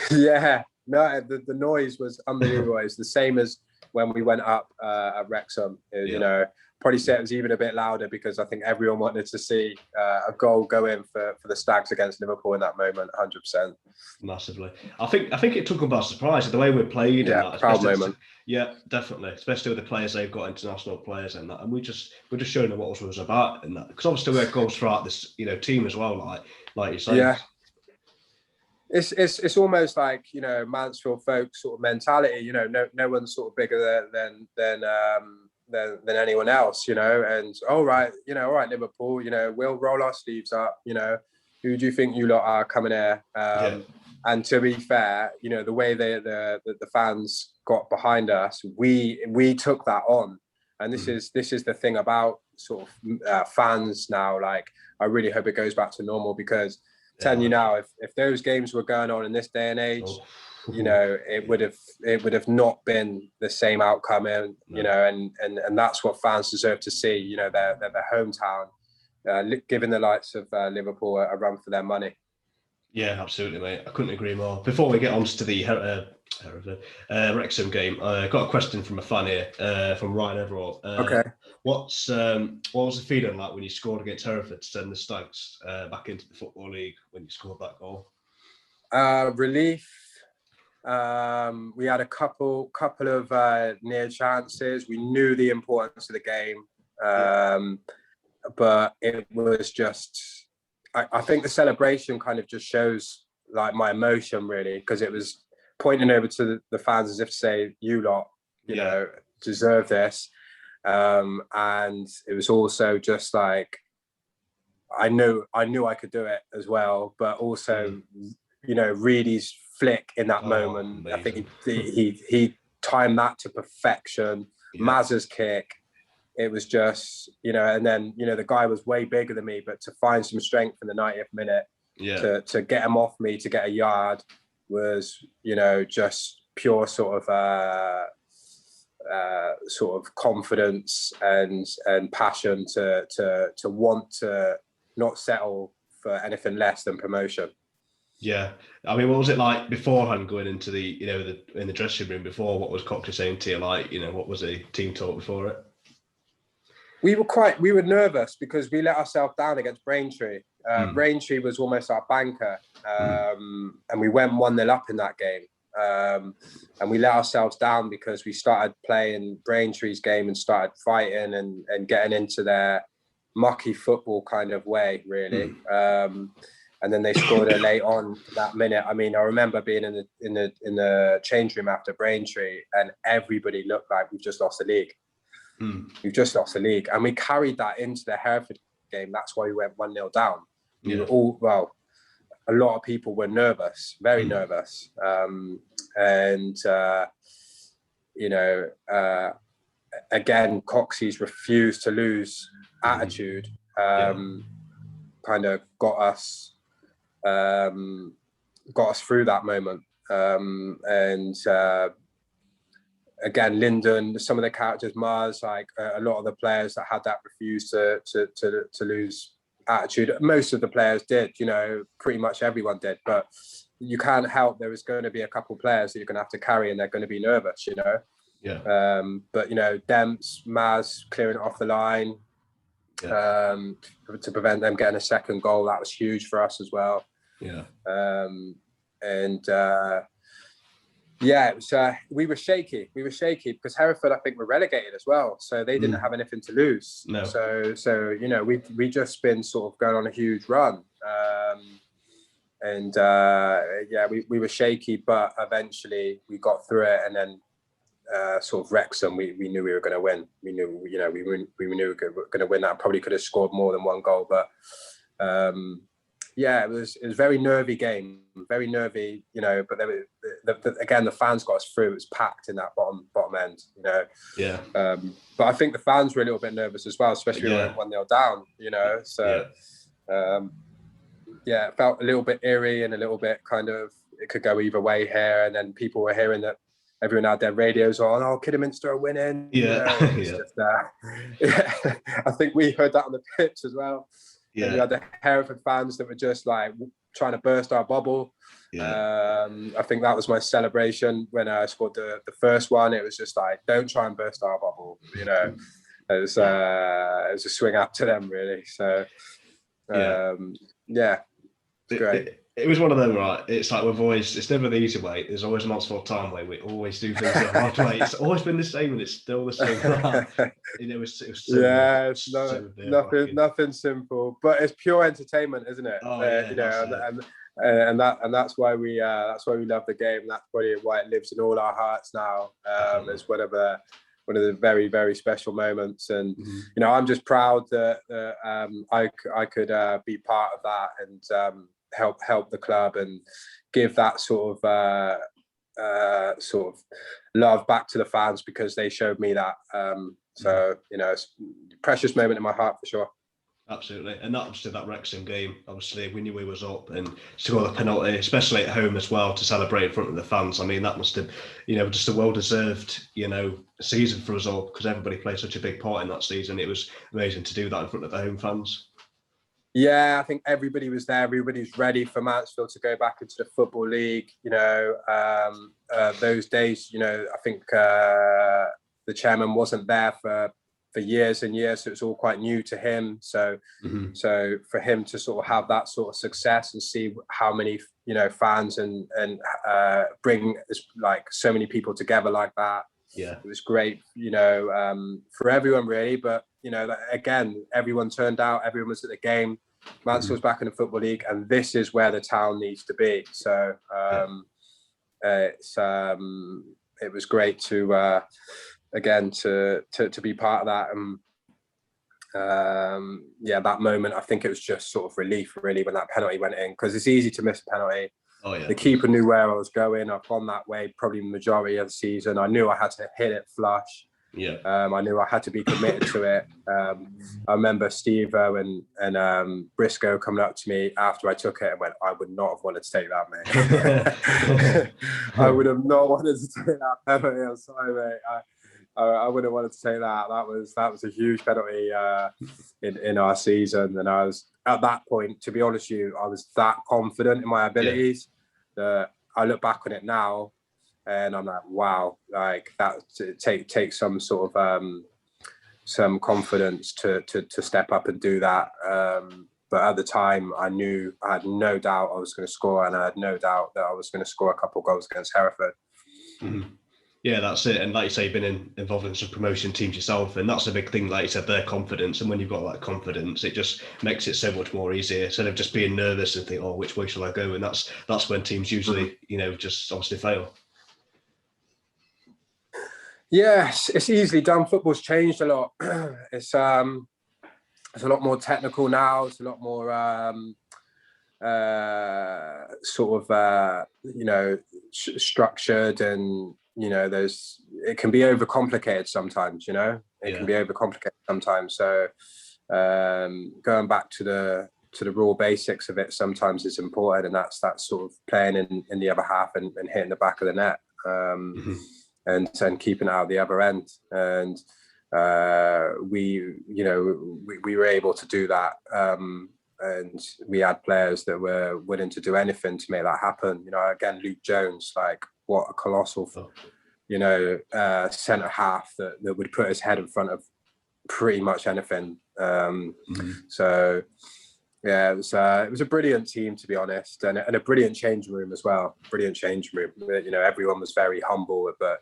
Yeah, no, the noise was unbelievable. It's the same as when we went up at Wrexham. You know, probably say it was even a bit louder because I think everyone wanted to see a goal go in for the Stags against Liverpool in that moment. 100%. Massively. I think it took them by surprise the way we played. Yeah, proud moment. Yeah, definitely. Especially with the players they've got, international players and that, and we're just showing them what it was about in that. Because obviously we had goals throughout this, you know, team as well. Like you say. Yeah. It's almost like, you know, Mansfield folk sort of mentality. You know, no one's sort of bigger than anyone else. You know, and all right, Liverpool. You know, we'll roll our sleeves up. You know, who do you think you lot are coming here? And to be fair, you know, the way the fans got behind us, we took that on. And this is the thing about sort of fans now. Like, I really hope it goes back to normal because. Telling you now, if those games were going on in this day and age, you know, it would have not been the same outcome, and you know, and that's what fans deserve to see. You know, their hometown, giving the likes of Liverpool a run for their money. Yeah, absolutely, mate. I couldn't agree more. Before we get on to the Wrexham game, I got a question from a fan here, from Ryan Everall. Okay. What was the feeling like when you scored against Hereford to send the Stags back into the Football League when you scored that goal? Relief. We had a couple of near chances. We knew the importance of the game, but it was just I think the celebration kind of just shows like my emotion really, because it was pointing over to the fans as if to say, you lot, you know, deserve this. And it was also just like, I knew I could do it as well, but also, you know, Reedy's flick in that moment, amazing. I think he timed that to perfection. Maz's kick, it was just, you know, and then, you know, the guy was way bigger than me, but to find some strength in the 90th minute to get him off me to get a yard was, you know, just pure sort of confidence and passion to want to not settle for anything less than promotion. Yeah, I mean, what was it like beforehand going into the, you know, in the dressing room before? What was Cox saying to you? Like, you know, what was the team talk before it? We were nervous because we let ourselves down against Braintree. Braintree was almost our banker, and we went 1-0 up in that game. And we let ourselves down because we started playing Braintree's game and started fighting and getting into their mucky football kind of way, really. And then they scored it late on that minute. I mean, I remember being in the change room after Braintree, and everybody looked like we've just lost the league. We've just lost the league, and we carried that into the Hereford game. That's why we went 1-0 down. We were all, well, a lot of people were nervous, very nervous. You know, again, Coxey's refused to lose attitude kind of got us through that moment. Again, Lyndon, some of the characters, Mars, like a lot of the players that had that refused to lose attitude. Most of the players did, you know, pretty much everyone did, but you can't help, there is going to be a couple of players that you're going to have to carry and they're going to be nervous, you know. But, you know, Demps, Maz clearing it off the line to prevent them getting a second goal, that was huge for us as well. It was, we were shaky because Hereford, I think, were relegated as well, so they didn't have anything to lose. So you know, we just been sort of going on a huge run, we wwere shaky, but eventually we got through it, and then sort of Wrexham, we knew we were going to win. We knew, you know, we knew we were going to win that. Probably could have scored more than one goal, but it was a very nervy game, very nervy, you know. But again, the fans got us through. It was packed in that bottom end, you know. But I think the fans were a little bit nervous as well, especially when we went 1-0 down, you know. So it felt a little bit eerie and a little bit kind of, it could go either way here. And then people were hearing that everyone had their radios on. Oh, Kidderminster are winning. You know, just, I think we heard that on the pitch as well. And we had the Hereford fans that were just like trying to burst our bubble. I think that was my celebration when I scored the first one. It was just like, don't try and burst our bubble, you know. It was a swing up to them, really. So it's great. It was one of them, right? It's like it's never the easy way. There's always an Oxford time way. We always do things the hard way. It's always been the same, and it's still the same. It was so nothing simple, but it's pure entertainment, isn't it? You know, and that's why we love the game. That's probably why it lives in all our hearts now. It's one of the very, very special moments, and you know, I'm just proud that I could be part of that and help the club and give that sort of love back to the fans, because they showed me that. So you know, it's a precious moment in my heart for sure. Absolutely. And that Wrexham game, obviously we knew we was up, and score the penalty, especially at home as well, to celebrate in front of the fans. I mean, that must have, you know, just a well-deserved, you know, season for us all, because everybody played such a big part in that season. It was amazing to do that in front of the home fans. Yeah, I think everybody was there. Everybody's ready for Mansfield to go back into the Football League. You know, those days, you know, I think the chairman wasn't there for years and years, so it's all quite new to him. So for him to sort of have that sort of success and see how many, you know, fans and bring like so many people together like that, it was great, you know, for everyone really. But you know, again, everyone turned out, everyone was at the game. Mansfield's back in the Football League, and this is where the town needs to be. So it was great to again to be part of that. And that moment, I think it was just sort of relief really when that penalty went in, because it's easy to miss a penalty. Oh, yeah. The keeper knew where I was going. I've gone that way probably the majority of the season. I knew I had to hit it flush. Yeah. I knew I had to be committed to it. I remember Steve-O and Briscoe coming up to me after I took it and went, "I would not have wanted to take that, mate." I would have not wanted to take that penalty. I'm sorry, mate. I wouldn't have wanted to take that. That was a huge penalty in our season, and I was at that point. To be honest with you, I was that confident in my abilities that I look back on it now, and I'm like, wow, like that takes some sort of some confidence to step up and do that. But at the time, I had no doubt I was going to score, and I had no doubt that I was going to score a couple of goals against Hereford. Mm-hmm. Yeah, that's it. And like you say, you've been involved in some promotion teams yourself, and that's a big thing, like you said, their confidence. And when you've got that confidence, it just makes it so much more easier, instead of just being nervous and think, oh, which way shall I go? And that's when teams usually, just obviously fail. Yes, it's easily done. Football's changed a lot. It's a lot more technical now. It's a lot more structured, and it can be overcomplicated sometimes. It can be overcomplicated sometimes. So going back to the raw basics of it sometimes is important, and that's sort of playing in the other half and hitting the back of the net. And keeping it out the other end, and we were able to do that, and we had players that were willing to do anything to make that happen. Again, Luke Jones, like what a colossal, centre half that would put his head in front of pretty much anything. So. Yeah, it was a brilliant team, to be honest, and a brilliant changing room as well. Brilliant changing room. Everyone was very humble, but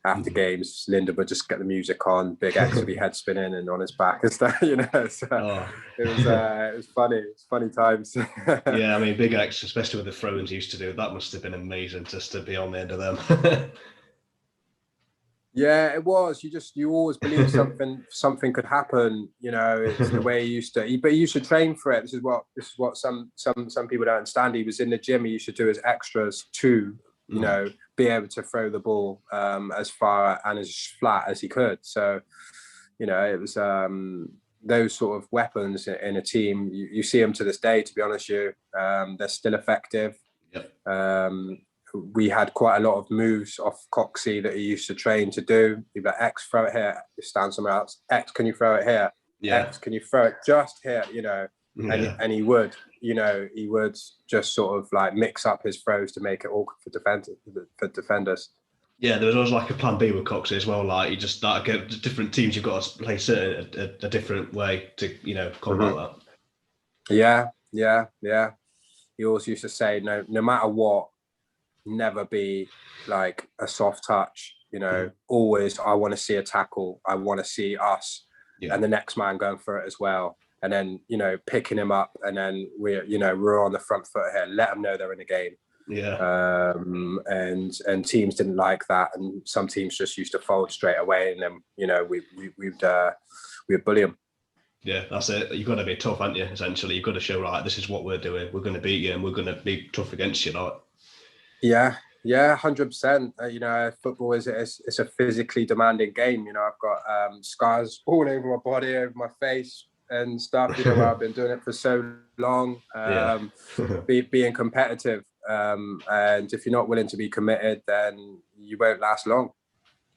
after games, Linda would just get the music on, Big X would be head spinning and on his back and stuff. So it was funny. It was funny times. Yeah, I mean, Big X, especially with the throw-ins he used to do, that must have been amazing just to be on the end of them. Yeah, it was. You always believe something could happen. It's the way he used to. But he used to train for it. This is what some people don't understand. He was in the gym. He used to do his extras to, be able to throw the ball as far and as flat as he could. So, it was those sort of weapons in a team. You see them to this day. To be honest with you, they're still effective. Yep. We had quite a lot of moves off Coxie that he used to train to do. He'd be like, X, throw it here. You stand somewhere else. X, can you throw it here? Yeah. X, can you throw it just here? And he would, he would just sort of like mix up his throws to make it awkward for defenders. Yeah, there was always like a plan B with Coxie as well. Like you just get different teams, you've got to play a different way to, combat that. Yeah. He always used to say, no matter what, never be like a soft touch, always I want to see a tackle, I want to see us and the next man going for it as well, and then picking him up, and then we're on the front foot here, let them know they're in the game. And teams didn't like that, and some teams just used to fold straight away, and then we'd bully them. Yeah, that's it. You've got to be tough, haven't you? Essentially, you've got to show, right, this is what we're doing, we're going to beat you, and we're going to be tough against you, like. Yeah, 100%. Football is a physically demanding game. I've got scars all over my body, over my face and stuff. Where I've been doing it for so long. Being competitive, and if you're not willing to be committed, then you won't last long.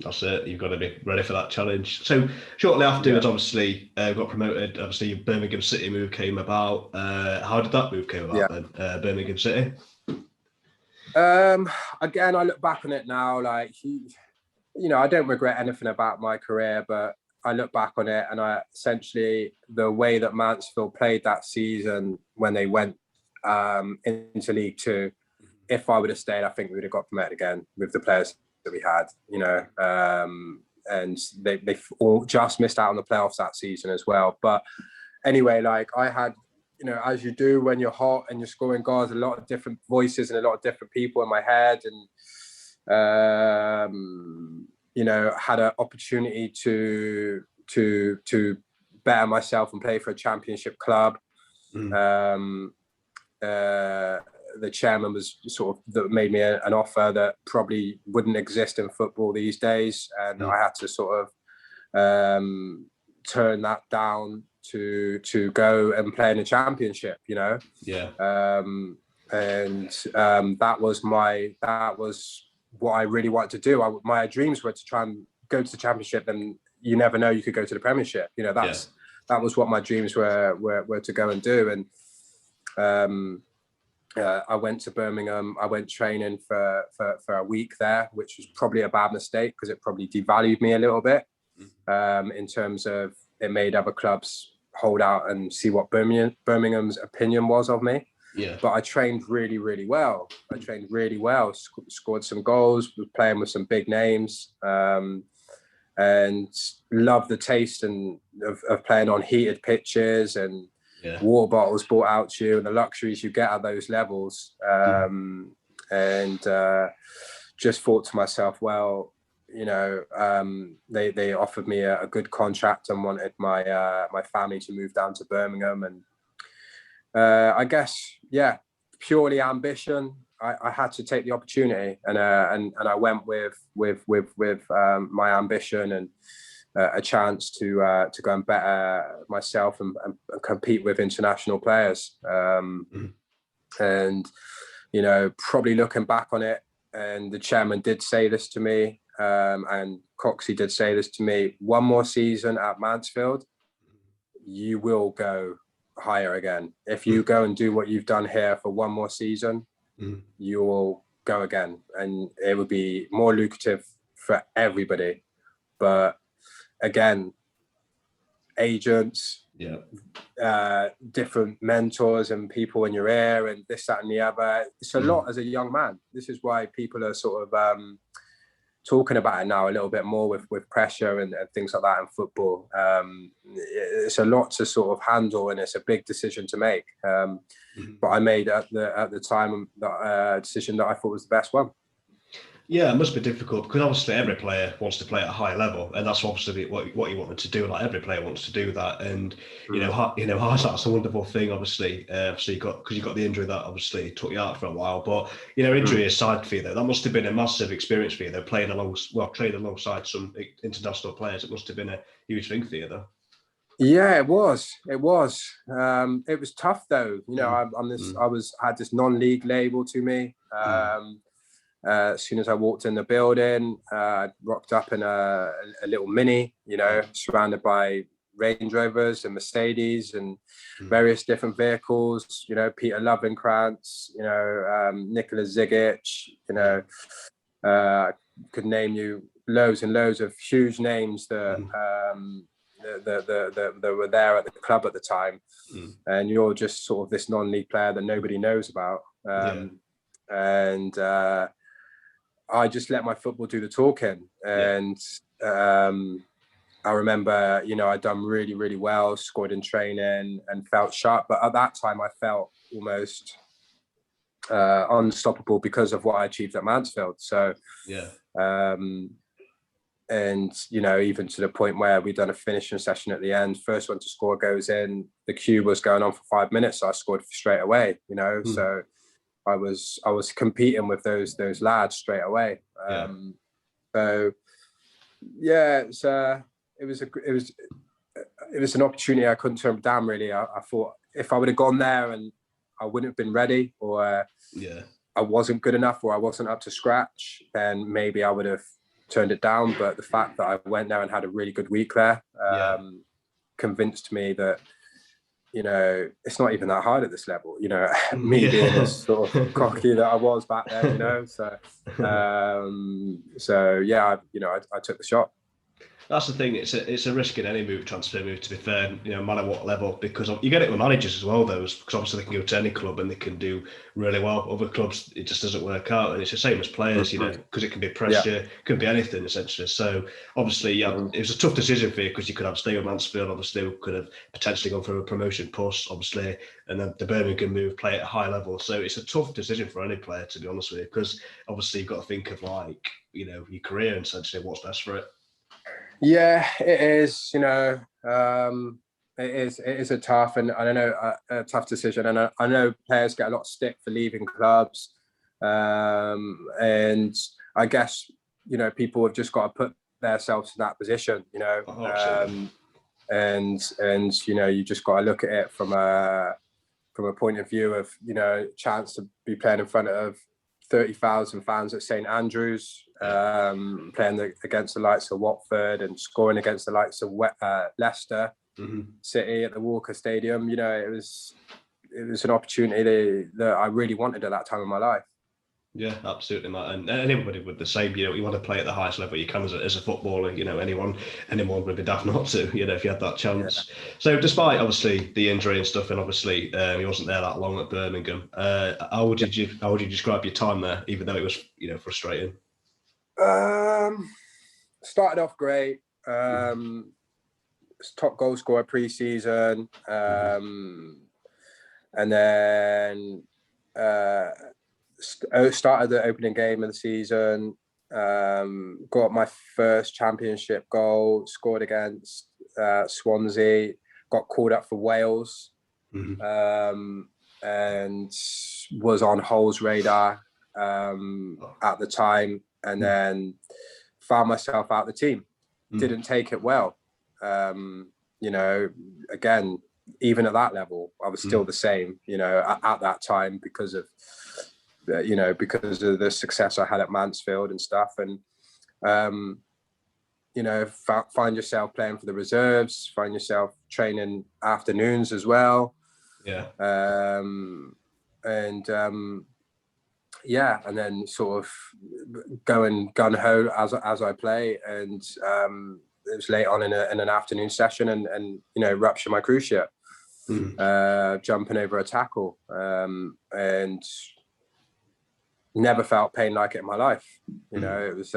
That's it. You've got to be ready for that challenge. So shortly afterwards, obviously, got promoted. Obviously, your Birmingham City move came about. How did that move came about then? Birmingham City. Again, I look back on it now, like, I don't regret anything about my career, but I look back on it and essentially the way that Mansfield played that season when they went into League Two, if I would have stayed, I think we would have got promoted again with the players that we had, and they all just missed out on the playoffs that season as well. But anyway, like I had, as you do when you're hot and you're scoring goals, a lot of different voices and a lot of different people in my head, and had an opportunity to better myself and play for a championship club. The chairman was that made me an offer that probably wouldn't exist in football these days, and I had to turn that down to go and play in the championship. That was what I really wanted to do. My dreams were to try and go to the championship, and you never know, you could go to the Premiership. That was what my dreams were to go and do. And I went to Birmingham. I went training for a week there, which was probably a bad mistake because it probably devalued me a little bit in terms of it made other clubs hold out and see what Birmingham's opinion was of me. Yeah. But I trained really, really well. Scored some goals, was playing with some big names, and loved the taste of playing on heated pitches and water bottles brought out to you and the luxuries you get at those levels. Just thought to myself, well, they offered me a good contract and wanted my family to move down to Birmingham, and I guess purely ambition. I had to take the opportunity, and I went with my ambition and a chance to go and better myself and compete with international players. And probably looking back on it, and the chairman did say this to me, and Coxie did say this to me: one more season at Mansfield, you will go higher again. If you go and do what you've done here for one more season, you will go again, and it would be more lucrative for everybody. But again, agents, different mentors and people in your ear and this, that and the other. It's a lot as a young man. This is why people are talking about it now a little bit more with pressure and things like that in football. It's a lot to handle, and it's a big decision to make. But I made at the time a decision that I thought was the best one. Yeah, it must be difficult because obviously every player wants to play at a high level, and that's obviously what you wanted to do. Like every player wants to do that, and that's a wonderful thing. Obviously, you got the injury that obviously took you out for a while. But injury aside for you, though, that must have been a massitive experience for you. Though playing alongside some international players, it must have been a huge thing for you, though. Yeah, it was. It was tough though. I had this non-league label to me. As soon as I walked in the building, I rocked up in a little Mini, surrounded by Range Rovers and Mercedes and various different vehicles. Peter Lovenkrantz, Nicolas Zigic. Could name you loads and loads of huge names that were there at the club at the time, and you're just this non-league player that nobody knows about. And I just let my football do the talking. And I remember, I'd done really, really well, scored in training and felt sharp. But at that time, I felt almost unstoppable because of what I achieved at Mansfield. So, and, even to the point where we'd done a finishing session at the end, first one to score goes in, the queue was going on for 5 minutes. So I scored straight away, so I was competing with those lads straight away. So it was an opportunity I couldn't turn down. Really, I thought if I would have gone there and I wouldn't have been ready, or I wasn't good enough, or I wasn't up to scratch, then maybe I would have turned it down. But the fact that I went there and had a really good week there convinced me that it's not even that hard at this level, me being as cocky that I was back then, so I took the shot. That's the thing. It's a risk in any transfer move. To be fair, no matter what level, because you get it with managers as well. Those because obviously they can go to any club and they can do really well. Other clubs, it just doesn't work out, and it's the same as players. Because it can be pressure, it could be anything essentially. So obviously, it was a tough decision for you because you could have stayed with Mansfield. Obviously, we could have potentially gone for a promotion push. Obviously, and then the Birmingham move, play at a high level. So it's a tough decision for any player, to be honest with you, because obviously you've got to think of your career and essentially what's best for it. Yeah, it is. It is a tough and I don't know a tough decision, and I know players get a lot of stick for leaving clubs, and I guess people have just got to put themselves in that position, and you just got to look at it from a point of view of chance to be playing in front of 30,000 fans at St Andrews, playing against the likes of Watford and scoring against the likes of Leicester City at the Walker Stadium. It was an opportunity that I really wanted at that time of my life. Yeah, absolutely, Matt. And anybody would the same. You want to play at the highest level you can as a footballer. Anyone would be daft not to. If you had that chance. Yeah. So, despite obviously the injury and stuff, and obviously he wasn't there that long at Birmingham. How would you describe your time there? Even though it was frustrating. Started off great. Top goal scorer pre-season, and then. Started the opening game of the season, got my first championship goal, scored against Swansea, got called up for Wales, and was on Hull's radar at the time, and then found myself out the team. Didn't take it well. Again, even at that level, I was still the same, at that time because of the success I had at Mansfield and stuff. And, find yourself playing for the reserves, find yourself training afternoons as well. Yeah. And then sort of going gung-ho as I play. And it was late on in an afternoon session and rupture my cruciate, jumping over a tackle. And never felt pain like it in my life. It was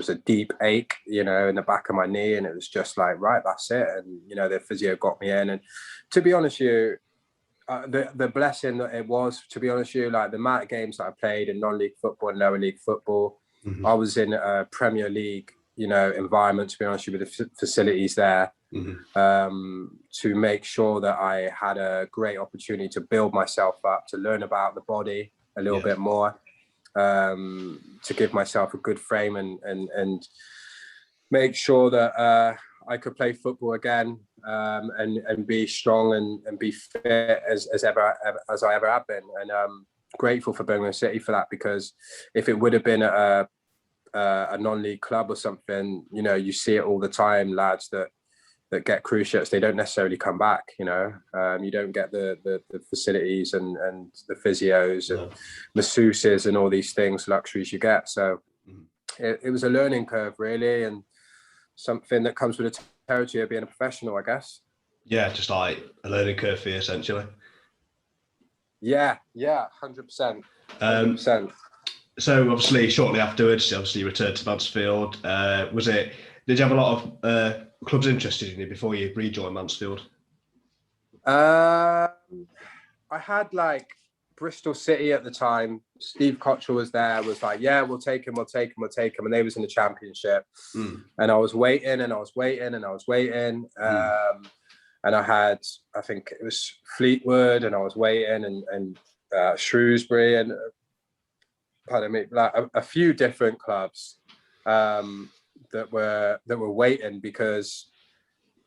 a deep ache, in the back of my knee, and it was just like, right, that's it. And the physio got me in, and to be honest with you, the blessing that it was, to be honest with you, like the amount of games that I played in non-league football and lower league football, I was in a Premier League, environment, to be honest with you, with the facilities there. To make sure that I had a great opportunity to build myself up, to learn about the body a little bit more, to give myself a good frame and make sure that I could play football again, and be strong and be fit as I ever have been. And grateful for Birmingham City for that, because if it would have been a non-league club or something, you see it all the time, lads that get cruciates, they don't necessarily come back. You don't get the facilities and the physios and masseuses and all these things, luxuries you get. So it was a learning curve, really, and something that comes with the territory of being a professional, I guess. Yeah, just like a learning curve for you, essentially. Yeah, 100%. 100%. So obviously, shortly afterwards, you returned to Mansfield. Did you have a lot of clubs interested in you before you rejoined Mansfield? I had like Bristol City at the time. Steve Cottrell was there, was like, yeah, we'll take him. And they was in the Championship. And I was waiting. And I had, I think it was Fleetwood, and I was waiting, and Shrewsbury, and pardon me, like a few different clubs that were waiting, because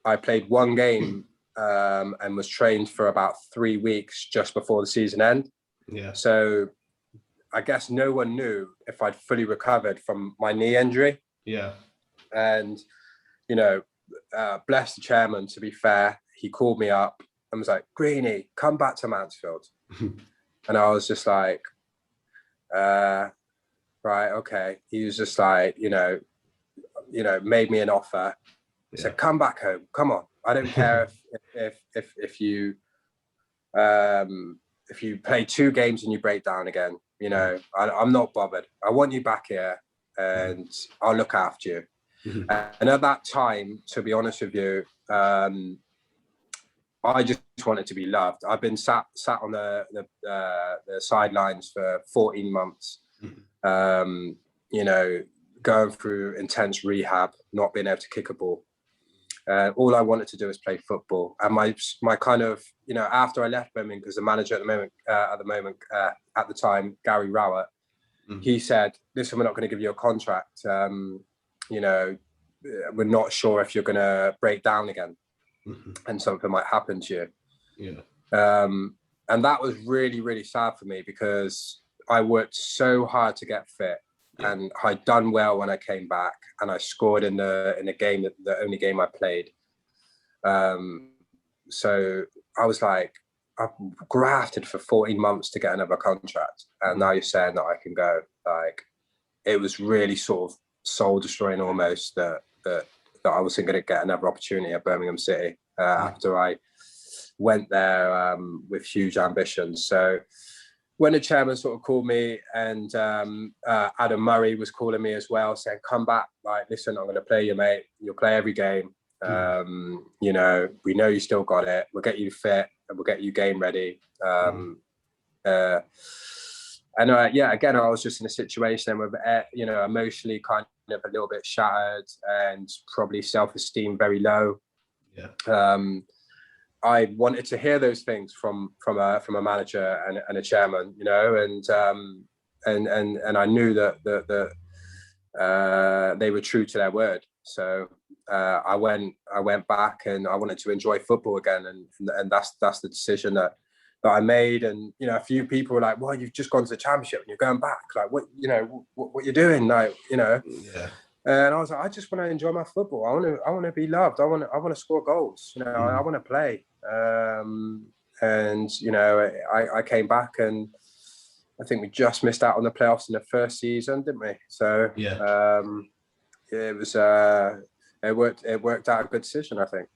I played one game and was trained for about 3 weeks just before the season end. Yeah. So I guess no one knew if I'd fully recovered from my knee injury. Yeah. And bless the chairman, to be fair, he called me up and was like, Greenie, come back to Mansfield. And I was just like, right, okay. He was just like, made me an offer. He said, "Come back home. Come on. I don't care if you play 2 games and you break down again. I'm not bothered. I want you back here, and I'll look after you." And at that time, to be honest with you, I just wanted to be loved. I've been sat on the sidelines for 14 months, going through intense rehab, not being able to kick a ball. All I wanted to do was play football. And my kind of, after I left Birmingham, because the manager at the time, Gary Rowett, he said, "Listen, we're not going to give you a contract. We're not sure if you're going to break down again and something might happen to you." And that was really, really sad for me, because I worked so hard to get fit. And I'd done well when I came back, and I scored in the game, the only game I played. So I was like, I've grafted for 14 months to get another contract, and now you're saying that I can go. Like, it was really sort of soul destroying almost that I wasn't going to get another opportunity at Birmingham City after I went there with huge ambitions. So when the chairman sort of called me, and Adam Murray was calling me as well, saying, "Come back, like, listen, I'm going to play you, mate. You'll play every game. We know you still got it. We'll get you fit, and we'll get you game ready." Again, I was just in a situation with, emotionally kind of a little bit shattered, and probably self-esteem very low. I wanted to hear those things from a manager and a chairman, and I knew that they were true to their word. So I went back, and I wanted to enjoy football again, and that's the decision that I made. And a few people were like, "Well, you've just gone to the Championship and you're going back. Like, what you're doing, like, And I was like, I just want to enjoy my football. I want to be loved. I want to score goals. I want to play. I came back, and I think we just missed out on the playoffs in the first season, didn't we? So it was it worked out a good decision, I think.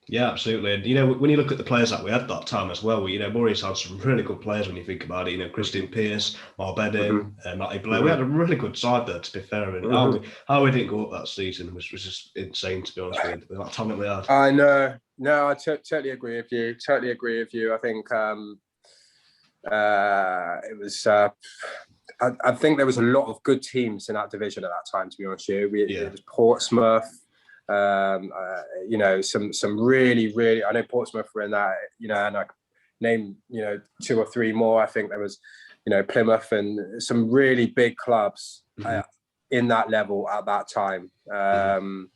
Yeah, absolutely. And, when you look at the players that we had that time as well, Murray's had some really good players when you think about it. Christian Pearce, Mark Bedin, Matty Blair. We had a really good side there, to be fair. And how we didn't go up that season was just insane, to be honest with you. That talent we had. I know. No, I totally agree with you. I think it was... I think there was a lot of good teams in that division at that time, to be honest with you. It was Portsmouth. Some really, really, I know Portsmouth were in that, and I name 2 or 3 more. I think there was Plymouth, and some really big clubs in that level at that time, and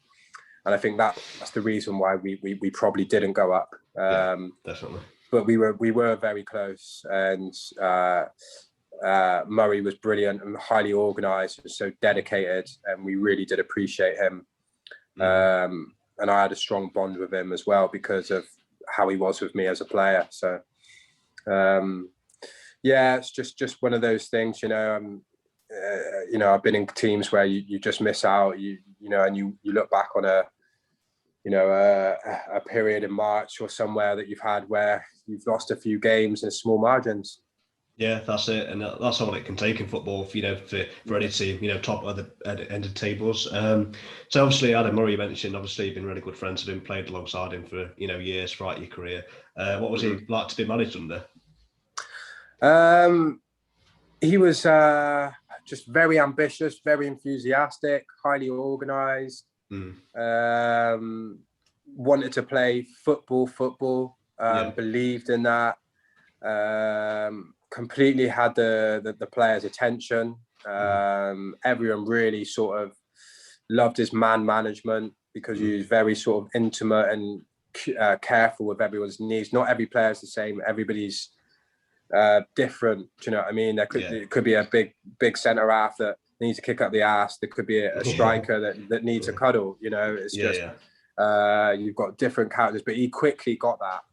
I think that's the reason why we probably didn't go up. Definitely, but we were very close, and Murray was brilliant and highly organised and so dedicated, and we really did appreciate him. And I had a strong bond with him as well because of how he was with me as a player. So, it's just one of those things, I've been in teams where you just miss out, and you look back on a period in March or somewhere that you've had where you've lost a few games in small margins. Yeah, that's it, and that's all it can take in football. For any team, top of the end of tables. So obviously, Adam Murray, you mentioned, obviously you've been really good friends with him, played alongside him for years throughout your career. What was he like to be managed under? He was just very ambitious, very enthusiastic, highly organised. Wanted to play football. Believed in that. Completely had the players' attention. Everyone really sort of loved his man management because he was very sort of intimate and careful with everyone's needs. Not every player is the same. Everybody's different. Do you know what I mean? It could be a big centre half that needs to kick up the ass. There could be a striker that needs a cuddle. It's just you've got different characters, but he quickly got that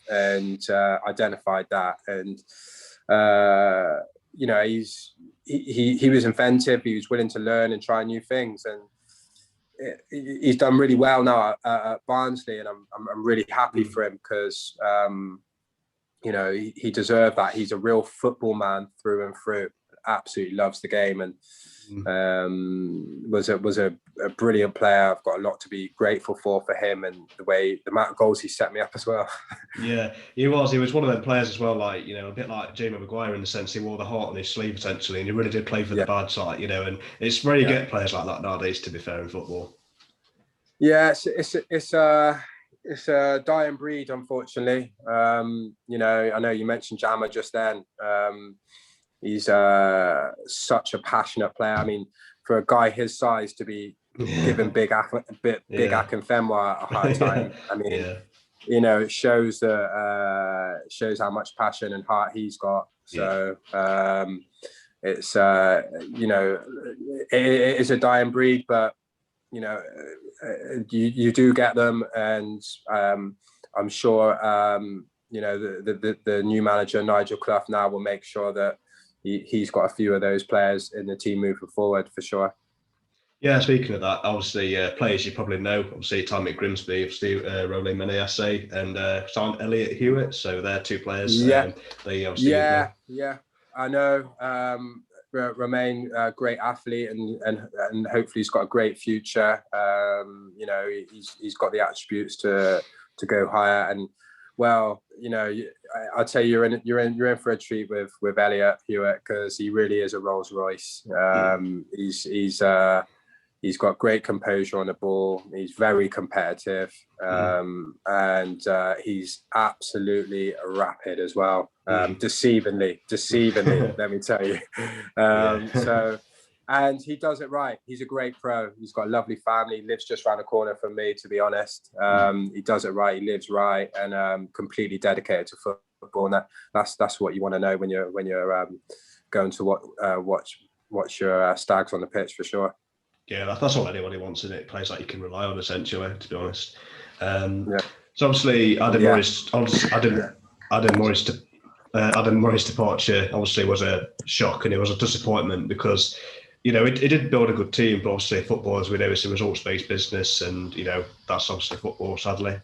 and identified that, and he was inventive. He was willing to learn and try new things, and he's done really well now at Barnsley, and I'm really happy for him because he deserved that. He's a real football man through and through. Absolutely loves the game, and was a brilliant player. I've got a lot to be grateful for him, and the amount of goals he set me up as well. Yeah, he was one of them players as well, like, a bit like Jamie Maguire in the sense he wore the heart on his sleeve essentially, and he really did play for the bad side, and it's rare you get players like that nowadays, to be fair, in football. Yeah, it's a dying breed, unfortunately. I know you mentioned Jammer just then. He's such a passionate player. I mean, for a guy his size to be giving big Akinfenwa a hard time. I mean, it shows how much passion and heart he's got. So it's it is a dying breed, but you do get them, and I'm sure the new manager Nigel Clough now will make sure that he's got a few of those players in the team moving forward for sure. Yeah, speaking of that, obviously players you probably know, obviously Tommy Grimsby, obviously Rowley Menease and Elliot Hewitt. So they're two players. They obviously I know. Romain, a great athlete, and hopefully he's got a great future. He's got the attributes to go higher. And well, I'd say you're in for a treat with Elliot Hewitt, because he really is a Rolls Royce. He's got great composure on the ball. He's very competitive, and he's absolutely rapid as well. Deceivingly, let me tell you. And he does it right. He's a great pro. He's got a lovely family. He lives just around the corner from me, to be honest. He does it right. He lives right, and completely dedicated to football. And that's what you want to know when you're going to watch your Stags on the pitch, for sure. Yeah, that's all anybody wants, isn't it? Players that you can rely on, essentially, to be honest. So obviously, Adam Morris' departure obviously was a shock, and it was a disappointment because, it did build a good team, but obviously football, as we know, is a results-based business, and that's obviously football, sadly.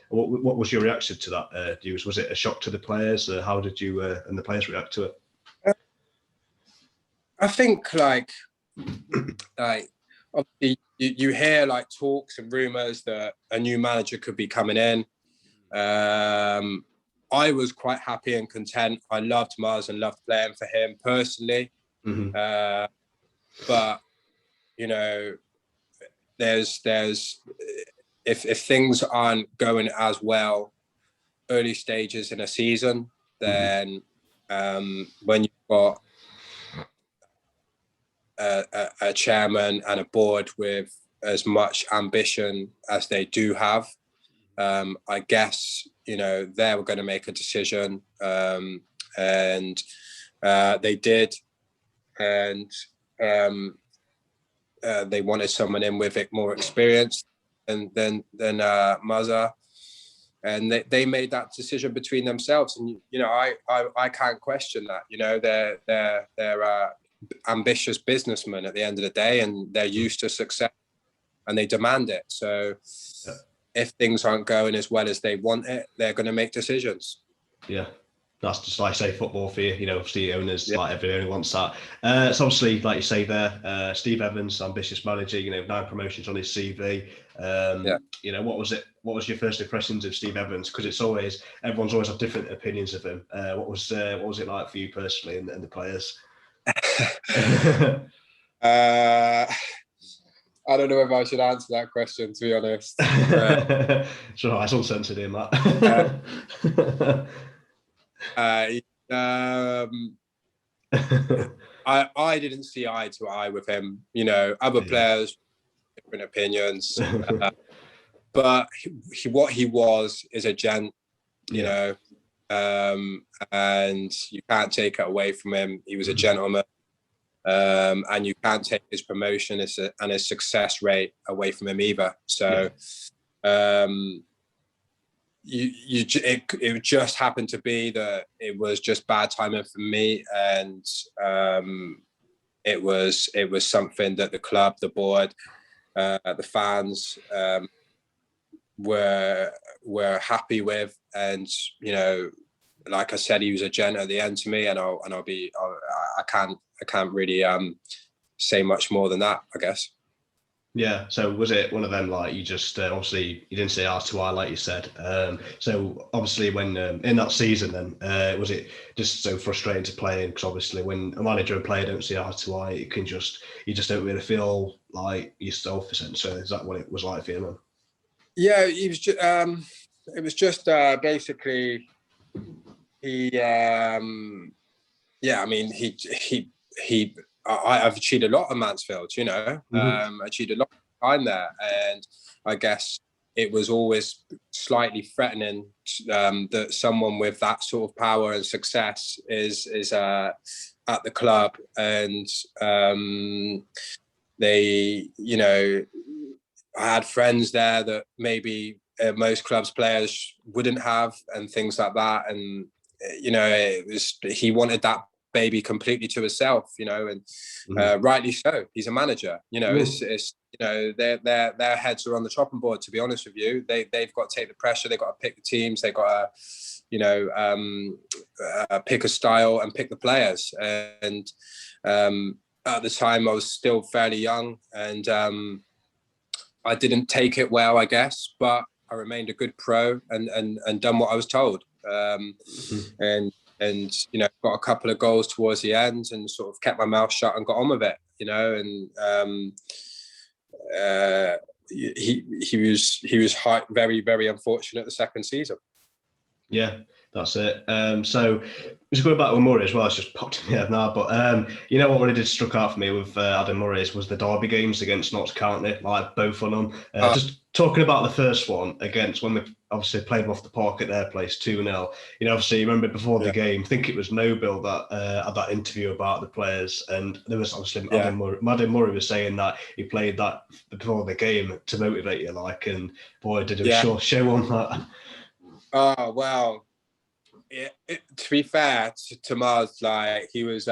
What was your reaction to that news? Was it a shock to the players? How did you and the players react to it? I think obviously you hear talks and rumors that a new manager could be coming in. I was quite happy and content. I loved Muzz and loved playing for him personally. But there's if things aren't going as well early stages in a season, then when you've got a chairman and a board with as much ambition as they do have, I guess they were going to make a decision, and they did, and they wanted someone in with more experience than Muzza, and they made that decision between themselves, and I can't question that. They're ambitious businessmen at the end of the day, and they're used to success, and they demand it. So if things aren't going as well as they want it, they're going to make decisions. Yeah, that's just like, say, football for you. Obviously owners, like every owner wants that. So obviously, like you say there, Steve Evans, ambitious manager, 9 promotions on his CV. What was your first impressions of Steve Evans? Because everyone's always had different opinions of him. What was it like for you personally and the players? I don't know if I should answer that question, to be honest. Sure, it's unsensitive, Matt. I didn't see eye to eye with him. Other players, different opinions, but what he was is a gent. And you can't take it away from him. He was a gentleman, and you can't take his promotion and his success rate away from him either. So it just happened to be that it was just bad timing for me, and it was something that the club, the board, the fans were happy with. And like I said, he was a gent at the end to me, and I can't really say much more than that, I guess. Yeah. So was it one of them, like, you just obviously you didn't say eye to eye like you said. So obviously when in that season, then was it just so frustrating to play in? Because obviously when a manager and player don't see eye to eye, you just don't really feel like yourself. So is that what it was like feeling? Yeah, he was just. It was just basically he. Yeah, I mean I've achieved a lot at Mansfield. I achieved a lot of time there, and I guess it was always slightly threatening that someone with that sort of power and success is at the club, and they, I had friends there that maybe most clubs players wouldn't have, and things like that. And he wanted that baby completely to himself, and rightly so. He's a manager, it's their heads are on the chopping board, to be honest with you. They've got to take the pressure, they've got to pick the teams, they've got to pick a style and pick the players. And at the time I was still fairly young, and I didn't take it well, I guess, but I remained a good pro and done what I was told. And got a couple of goals towards the end, and sort of kept my mouth shut and got on with it, and he was very, very unfortunate the second season. Yeah, that's it. So just going back with Murray as well, it's just popped in my head now. But what really did struck out for me with Adam Murray's was the derby games against Notts County, like both of them. Just talking about the first one against when we obviously played them off the park at their place 2-0. Obviously you remember before the game, I think it was Noble that had that interview about the players, and there was obviously Adam Murray was saying that he played that before the game to motivate you, like, and boy, did a show on that. Oh, well, to be fair to Mars, like, he was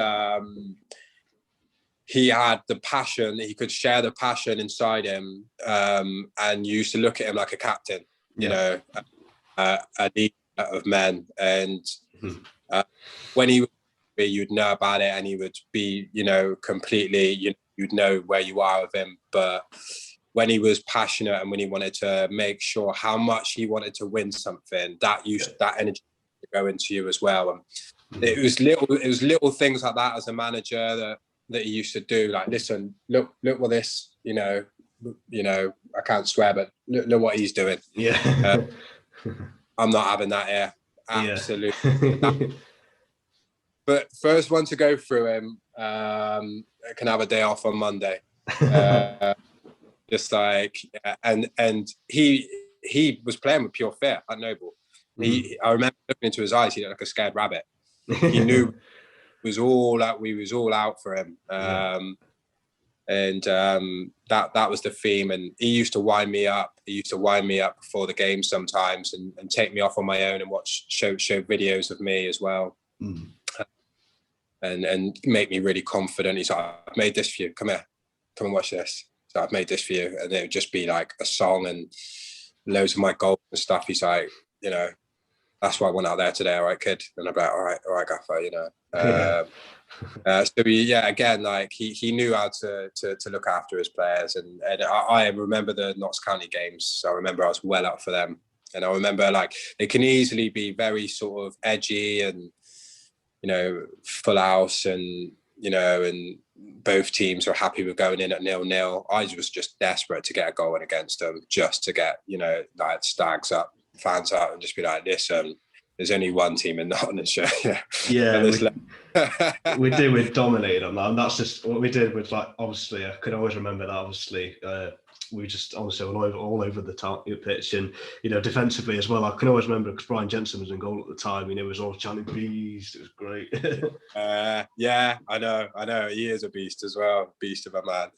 he had the passion, he could share the passion inside him, and you used to look at him like a captain, a leader of men. And when he would be, you'd know about it, and he would be, completely, you'd know where you are with him. But when he was passionate and when he wanted to make sure how much he wanted to win something, that energy to go into you as well. And it was little things like that as a manager that he used to do. Like, listen, look what this, I can't swear, but look what he's doing. Yeah. I'm not having that here. Absolutely. Yeah. But first one to go through him can have a day off on Monday. Just like, and he was playing with pure fear at Noble. I remember looking into his eyes, he looked like a scared rabbit. He knew we was all out for him. And that was the theme. And he used to wind me up. He used to wind me up before the game sometimes, and take me off on my own and show videos of me as well. And make me really confident. He's like, I've made this for you. Come here. Come and watch this. So I've made this for you. And it would just be like a song and loads of my goals and stuff. He's like, that's why I went out there today. All right, kid. And I'm like, all right, Gaffer, so again, like, he knew how to look after his players. And I remember the Notts County games. I remember I was well up for them. And I remember, like, they can easily be very sort of edgy and, full house, and, and both teams are happy with going in at 0-0. I was just desperate to get a goal in against them, just to get, like, Stags up, fans up, and just be like, listen, there's only one team in Nottinghamshire. We dominated on that, and that's just what we did. With, like, obviously, I can always remember that. Obviously, we just honestly all over the pitch, and defensively as well. I can always remember because Brian Jensen was in goal at the time. It was all chanting "beast." It was great. Yeah, I know. He is a beast as well. Beast of a man.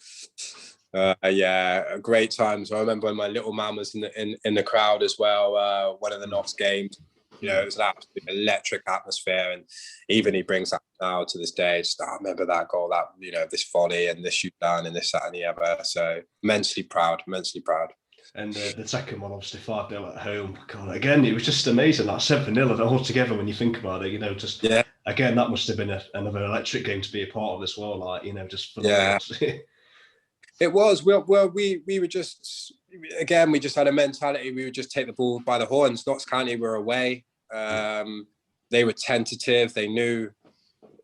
Great times. I remember when my little man was in the crowd as well. One of the Notts games. You know, it was an absolute electric atmosphere, and even he brings that now to this day. Just, I remember that goal, that, you know, this volley and this shoot down and this, that, and the other. So immensely proud. And the second one, obviously 5-0 at home. God, again, it was just amazing. That 7-0 altogether, when you think about it, you know, just again, that must have been another electric game to be a part of as well. Like, you know, just phenomenal. Yeah. It was. Well, we were just, again, we just had a mentality. We would just take the ball by the horns. Notts County were away. They were tentative. They knew,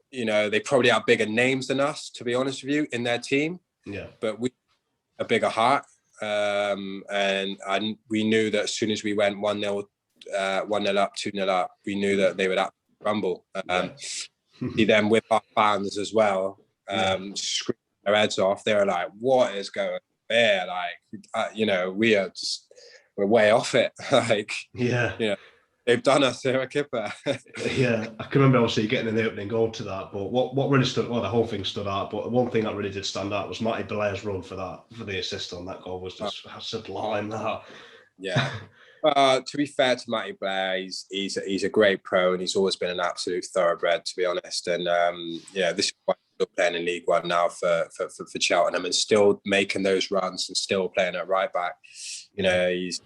you know, they probably had bigger names than us, to be honest with you, in their team. Yeah. But we a bigger heart. And we knew that as soon as we went 1-0 up, 2-0 up, we knew that they would rumble. Then with our fans as well, screaming their heads off. They were like, what is going on there? Like, you know, we're way off it. Like, you know, they've done us, they're a kipper. Yeah, I can remember obviously getting in the opening goal to that, but what really stood, well, the whole thing stood out, but one thing that really did stand out was Matty Blair's run for the assist on that goal was just sublime. That. Yeah. To be fair to Matty Blair, he's a great pro, and he's always been an absolute thoroughbred, to be honest. And yeah, this is why he's still playing in League One now for Cheltenham, and still making those runs and still playing at right back. You know, he's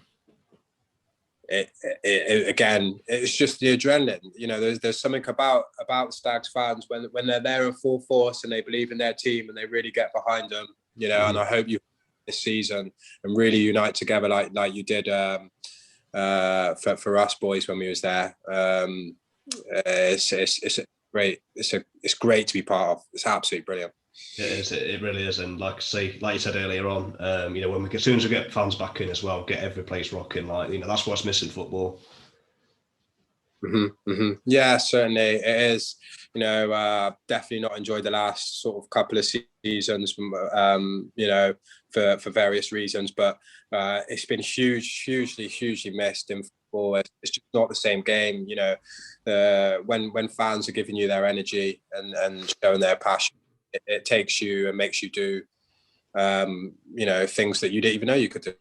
again, it's just the adrenaline. You know, there's something about Stags fans when they're there in full force and they believe in their team and they really get behind them. You know, and I hope you this season and really unite together like you did for us boys when we was there. It's great to be part of. It's absolutely brilliant. It is. It really is. And like you said earlier on, you know, as soon as we get fans back in as well, get every place rocking. Like, you know, that's what's missing football. Yeah, certainly it is. You know, definitely not enjoyed the last sort of couple of seasons, you know, for various reasons. But it's been hugely missed in football. It's just not the same game. You know, when fans are giving you their energy and showing their passion, it takes you and makes you do, you know, things that you didn't even know you could do.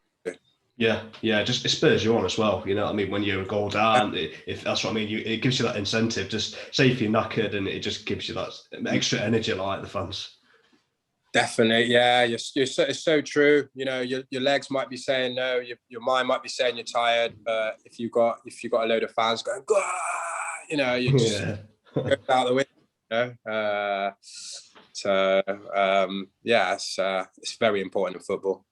Yeah, just it spurs you on as well. You know what I mean? When you're a goal down, if that's what I mean, it gives you that incentive. Just say if you're knackered, and it just gives you that extra energy, like the fans. Definitely, yeah. It's so true. You know, your legs might be saying no, your mind might be saying you're tired, but if you got a load of fans going, "Gah!" You know, you just go out the window. You know? Yeah, it's very important in football.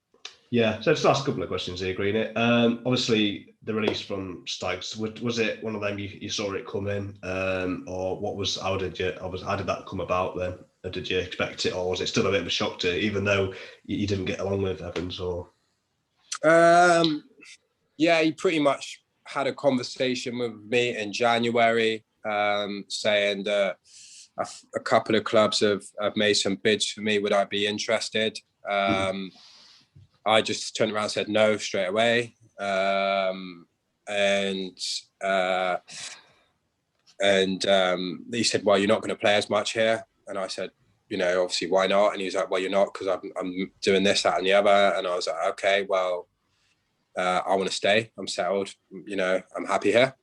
Yeah, so just ask a couple of questions here, Green. Obviously, the release from Stags, was it one of them you saw it come in, or how did that come about then? Or did you expect it, or was it still a bit of a shock to, even though you didn't get along with Evans? Or yeah, he pretty much had a conversation with me in January, saying that a couple of clubs have made some bids for me. Would I be interested? I just turned around and said no straight away. And he said, well, you're not going to play as much here. And I said, you know, obviously, why not? And he was like, well, you're not, because I'm doing this, that, and the other. And I was like, okay, well, I want to stay. I'm settled. You know, I'm happy here.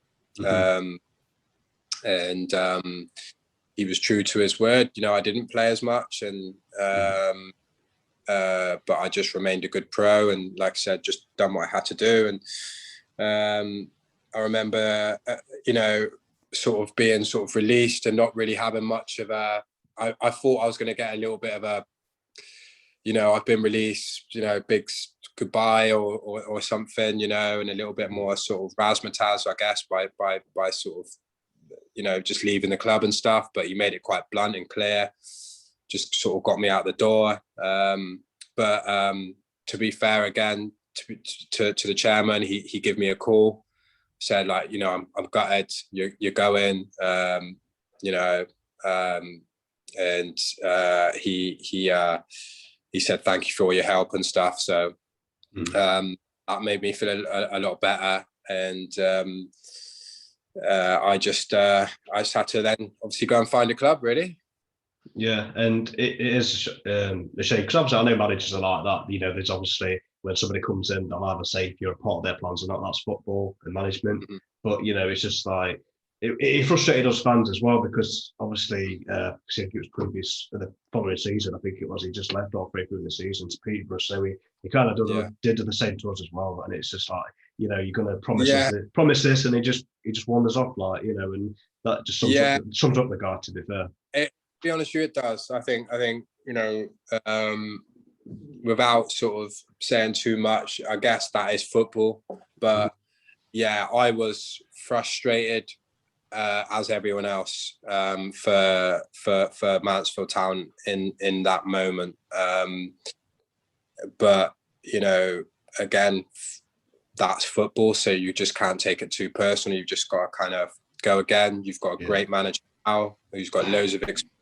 He was true to his word. You know, I didn't play as much, and but I just remained a good pro, and like I said, just done what I had to do. And I remember, you know, sort of being sort of released and not really having much of a. I thought I was going to get a little bit of a, you know, I've been released, you know, big goodbye or something, you know, and a little bit more sort of razzmatazz, I guess, by sort of, you know, just leaving the club and stuff. But he made it quite blunt and clear. Just sort of got me out the door. But to be fair, again, to the chairman, he gave me a call, said like, you know, I'm gutted, you're going, you know, and he said thank you for all your help and stuff. So that made me feel a lot better, and I just had to then obviously go and find a club, really. Yeah, and it is a shame, because obviously I know managers are like that. You know, there's obviously when somebody comes in, they'll either say if you're a part of their plans or not. That's football and management. But it's just like it frustrated us fans as well, because obviously I think it was previous the following season. I think it was he just left halfway through the season to Peterborough, so he kind of did the same to us as well. And it's just like you're going to promise this, and he just wanders off, like and that just sums up the guy. To be fair, to be honest with you, it does. I think without sort of saying too much, I guess that is football. But yeah, I was frustrated as everyone else for Mansfield Town in that moment. But again, that's football, so you just can't take it too personally. You've just got to kind of go again. You've got a great manager now who's got loads of experience,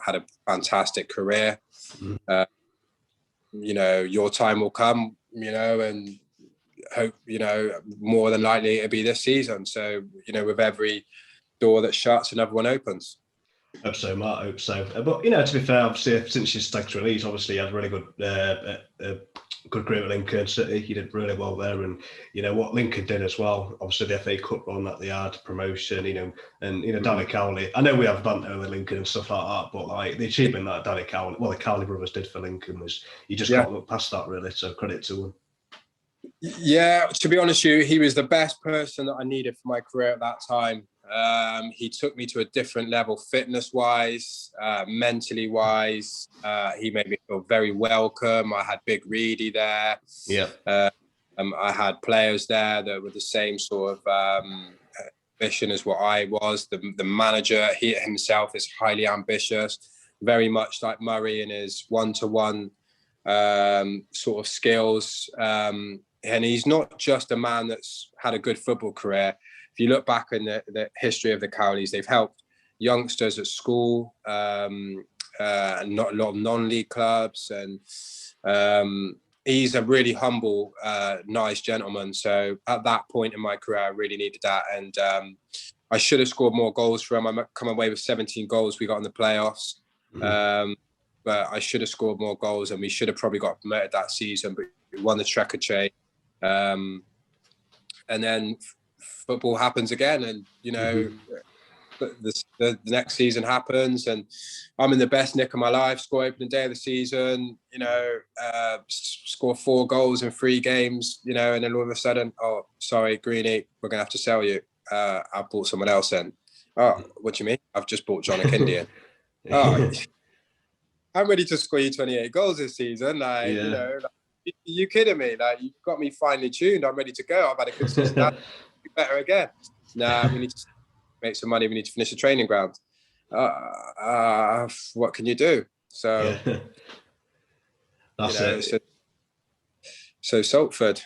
had a fantastic career. Your time will come, and hope, more than likely it'll be this season. So, with every door that shuts, another one opens. Hope so, Matt. Hope so. But to be fair, obviously since your Stag's release, obviously you had a really good career at Lincoln City. You did really well there, and what Lincoln did as well. Obviously the FA Cup run that they had, promotion, and Danny Cowley. I know we have banter with Lincoln and stuff like that, but like the achievement that Danny Cowley, the Cowley brothers did for Lincoln was you just can't look past that, really. So credit to them. Yeah, to be honest with you, he was the best person that I needed for my career at that time. He took me to a different level, fitness-wise, mentally-wise. He made me feel very welcome. I had Big Reedy there. Yeah. I had players there that were the same sort of ambition as what I was. The manager, he himself is highly ambitious, very much like Murray in his one-to-one sort of skills. And he's not just a man that's had a good football career. If you look back in the history of the Cowleys, they've helped youngsters at school, not a lot of non-league clubs, and he's a really humble, nice gentleman. So at that point in my career, I really needed that, and I should have scored more goals for him. I come away with 17 goals we got in the playoffs, but I should have scored more goals, and we should have probably got promoted that season. But we won the Trekker Chain, and then football happens again, and the next season happens, and I'm in the best nick of my life. Score opening day of the season, score 4 goals in 3 games, and then all of a sudden, oh, sorry, Greenie, we're gonna have to sell you. I've bought someone else in. Oh, what do you mean? I've just bought John Akindian. Oh, I'm ready to score you 28 goals this season. You kidding me? Like, you've got me finely tuned. I'm ready to go. I've had a good season. Better again. Nah, we need to make some money. We need to finish the training ground. What can you do? So that's it. So Salford.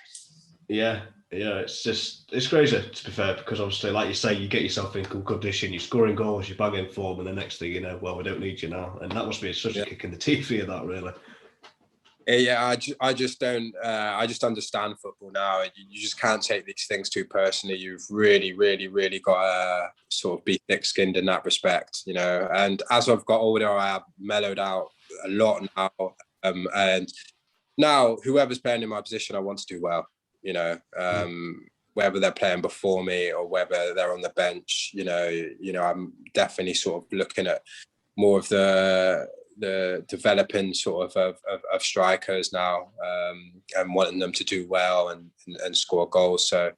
Yeah, it's crazy, to be fair, because obviously, like you say, you get yourself in good condition, you're scoring goals, you're banging form, and the next thing you know, well, we don't need you now, and that must be such a kick in the teeth for you, that, really. Yeah, I just don't. I just understand football now. You just can't take these things too personally. You've really, really, really got to sort of be thick-skinned in that respect, And as I've got older, I have mellowed out a lot now. And now, whoever's playing in my position, I want to do well. Whether they're playing before me or whether they're on the bench. I'm definitely sort of looking at more of the developing sort of strikers now, and wanting them to do well and score goals. So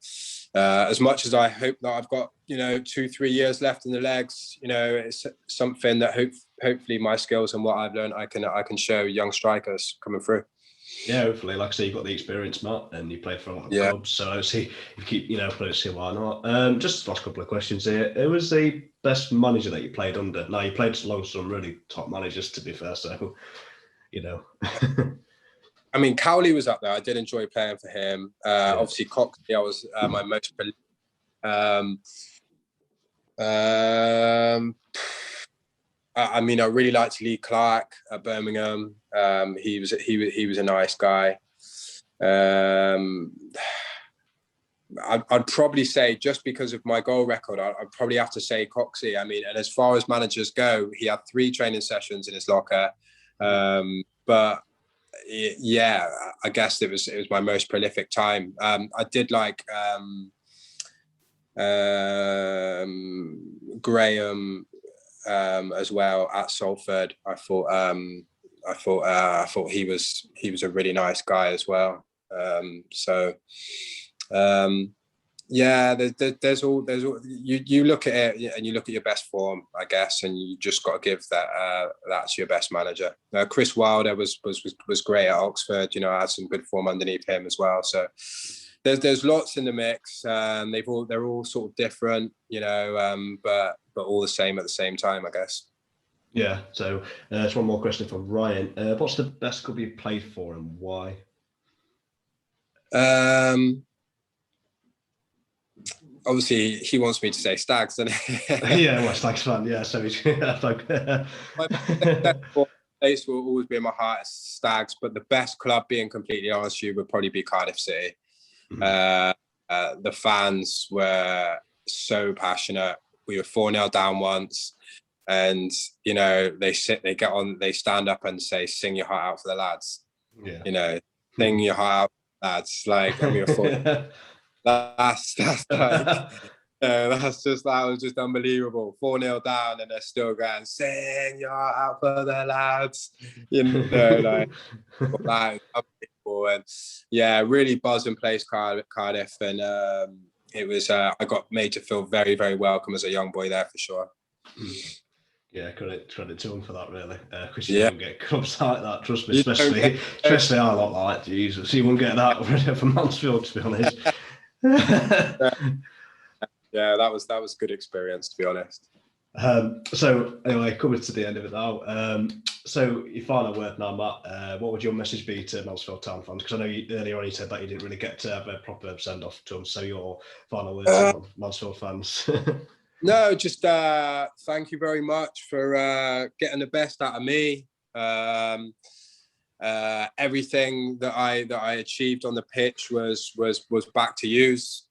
as much as I hope that I've got 2-3 years left in the legs, it's something that hopefully my skills and what I've learned I can show young strikers coming through. Yeah, hopefully, like I say, you've got the experience, Matt, and you played for a lot of clubs, so obviously you keep playing, see why not. Just last couple of questions here. Who was the best manager that you played under? Now, you played along some really top managers, to be fair, so I mean, Cowley was up there. I did enjoy playing for him. Obviously, Cox, I was my most. I mean, I really liked Lee Clark at Birmingham. He was a nice guy. I'd probably say, just because of my goal record, I'd probably have to say Coxey. I mean, and as far as managers go, he had 3 training sessions in his locker. But yeah, I guess it was my most prolific time. I did like Graham as well at Salford. I thought he was a really nice guy as well. Yeah, there's all you look at it and you look at your best form, I guess, and you just got to give that's your best manager. Chris Wilder was great at Oxford. You know, I had some good form underneath him as well. So there's lots in the mix. They're all sort of different, you know, but all the same at the same time, I guess. Yeah. So there's one more question from Ryan. What's the best club you've played for and why? Obviously, he wants me to say Stags, doesn't he? Yeah, well, Stags fan. Yeah, so My place will always be in my heart as Stags, but the best club, being completely honest with you, would probably be Cardiff City. Mm-hmm. The fans were so passionate. We were 4-0 down once, and you know they stand up and say, "Sing your heart out for the lads." Yeah, you know, sing your heart out, lads. Like, and we were 4. That's like, that was just unbelievable. 4-0 down, and they're still going, "Sing your heart out for the lads." You know, like that is unbelievable. And yeah, really buzzing place, Cardiff, and it was. I got made to feel very, very welcome as a young boy there for sure. Yeah, credit to him for that, really. Because you don't get clubs like that, trust me, especially our lot like Jesus. You won't get that from Mansfield, to be honest. Yeah, that was a good experience, to be honest. So anyway, coming to the end of it now. So your final word now, Matt. What would your message be to Mansfield Town fans? Because I know earlier on you said that you didn't really get to have a proper send off to them. So your final word to Mansfield fans. No, just thank you very much for getting the best out of me. Everything that I achieved on the pitch was back to use,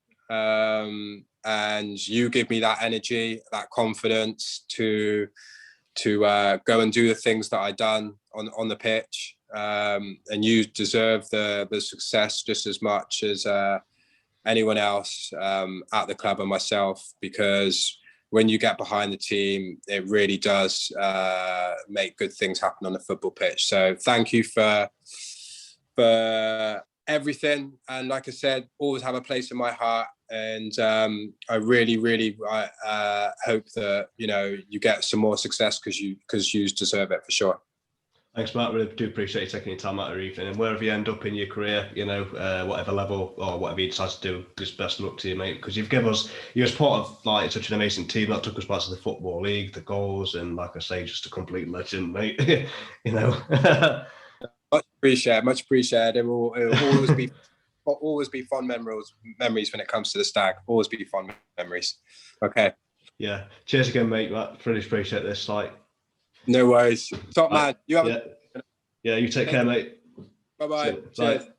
and you give me that energy, that confidence to go and do the things that I done on the pitch, and you deserve the success just as much as anyone else at the club and myself, because when you get behind the team, it really does make good things happen on the football pitch. So thank you for everything. And like I said, always have a place in my heart. And I really, really hope that, you know, you get some more success because you deserve it for sure. Thanks, Matt. Really do appreciate you taking your time out of your evening. And wherever you end up in your career, you know, whatever level or whatever you decide to do, just best of luck to you, mate. Because you've given us, you're part of like such an amazing team that took us back to the Football League, the goals, and like I say, just a complete legend, mate. You know. Much appreciated. It will always be fond memories when it comes to the Stag. Always be fond memories. Okay. Yeah. Cheers again, mate. Matt. Really appreciate this. Like. No worries. Top man. You have Yeah, you take care, mate. Bye-bye. Cheers.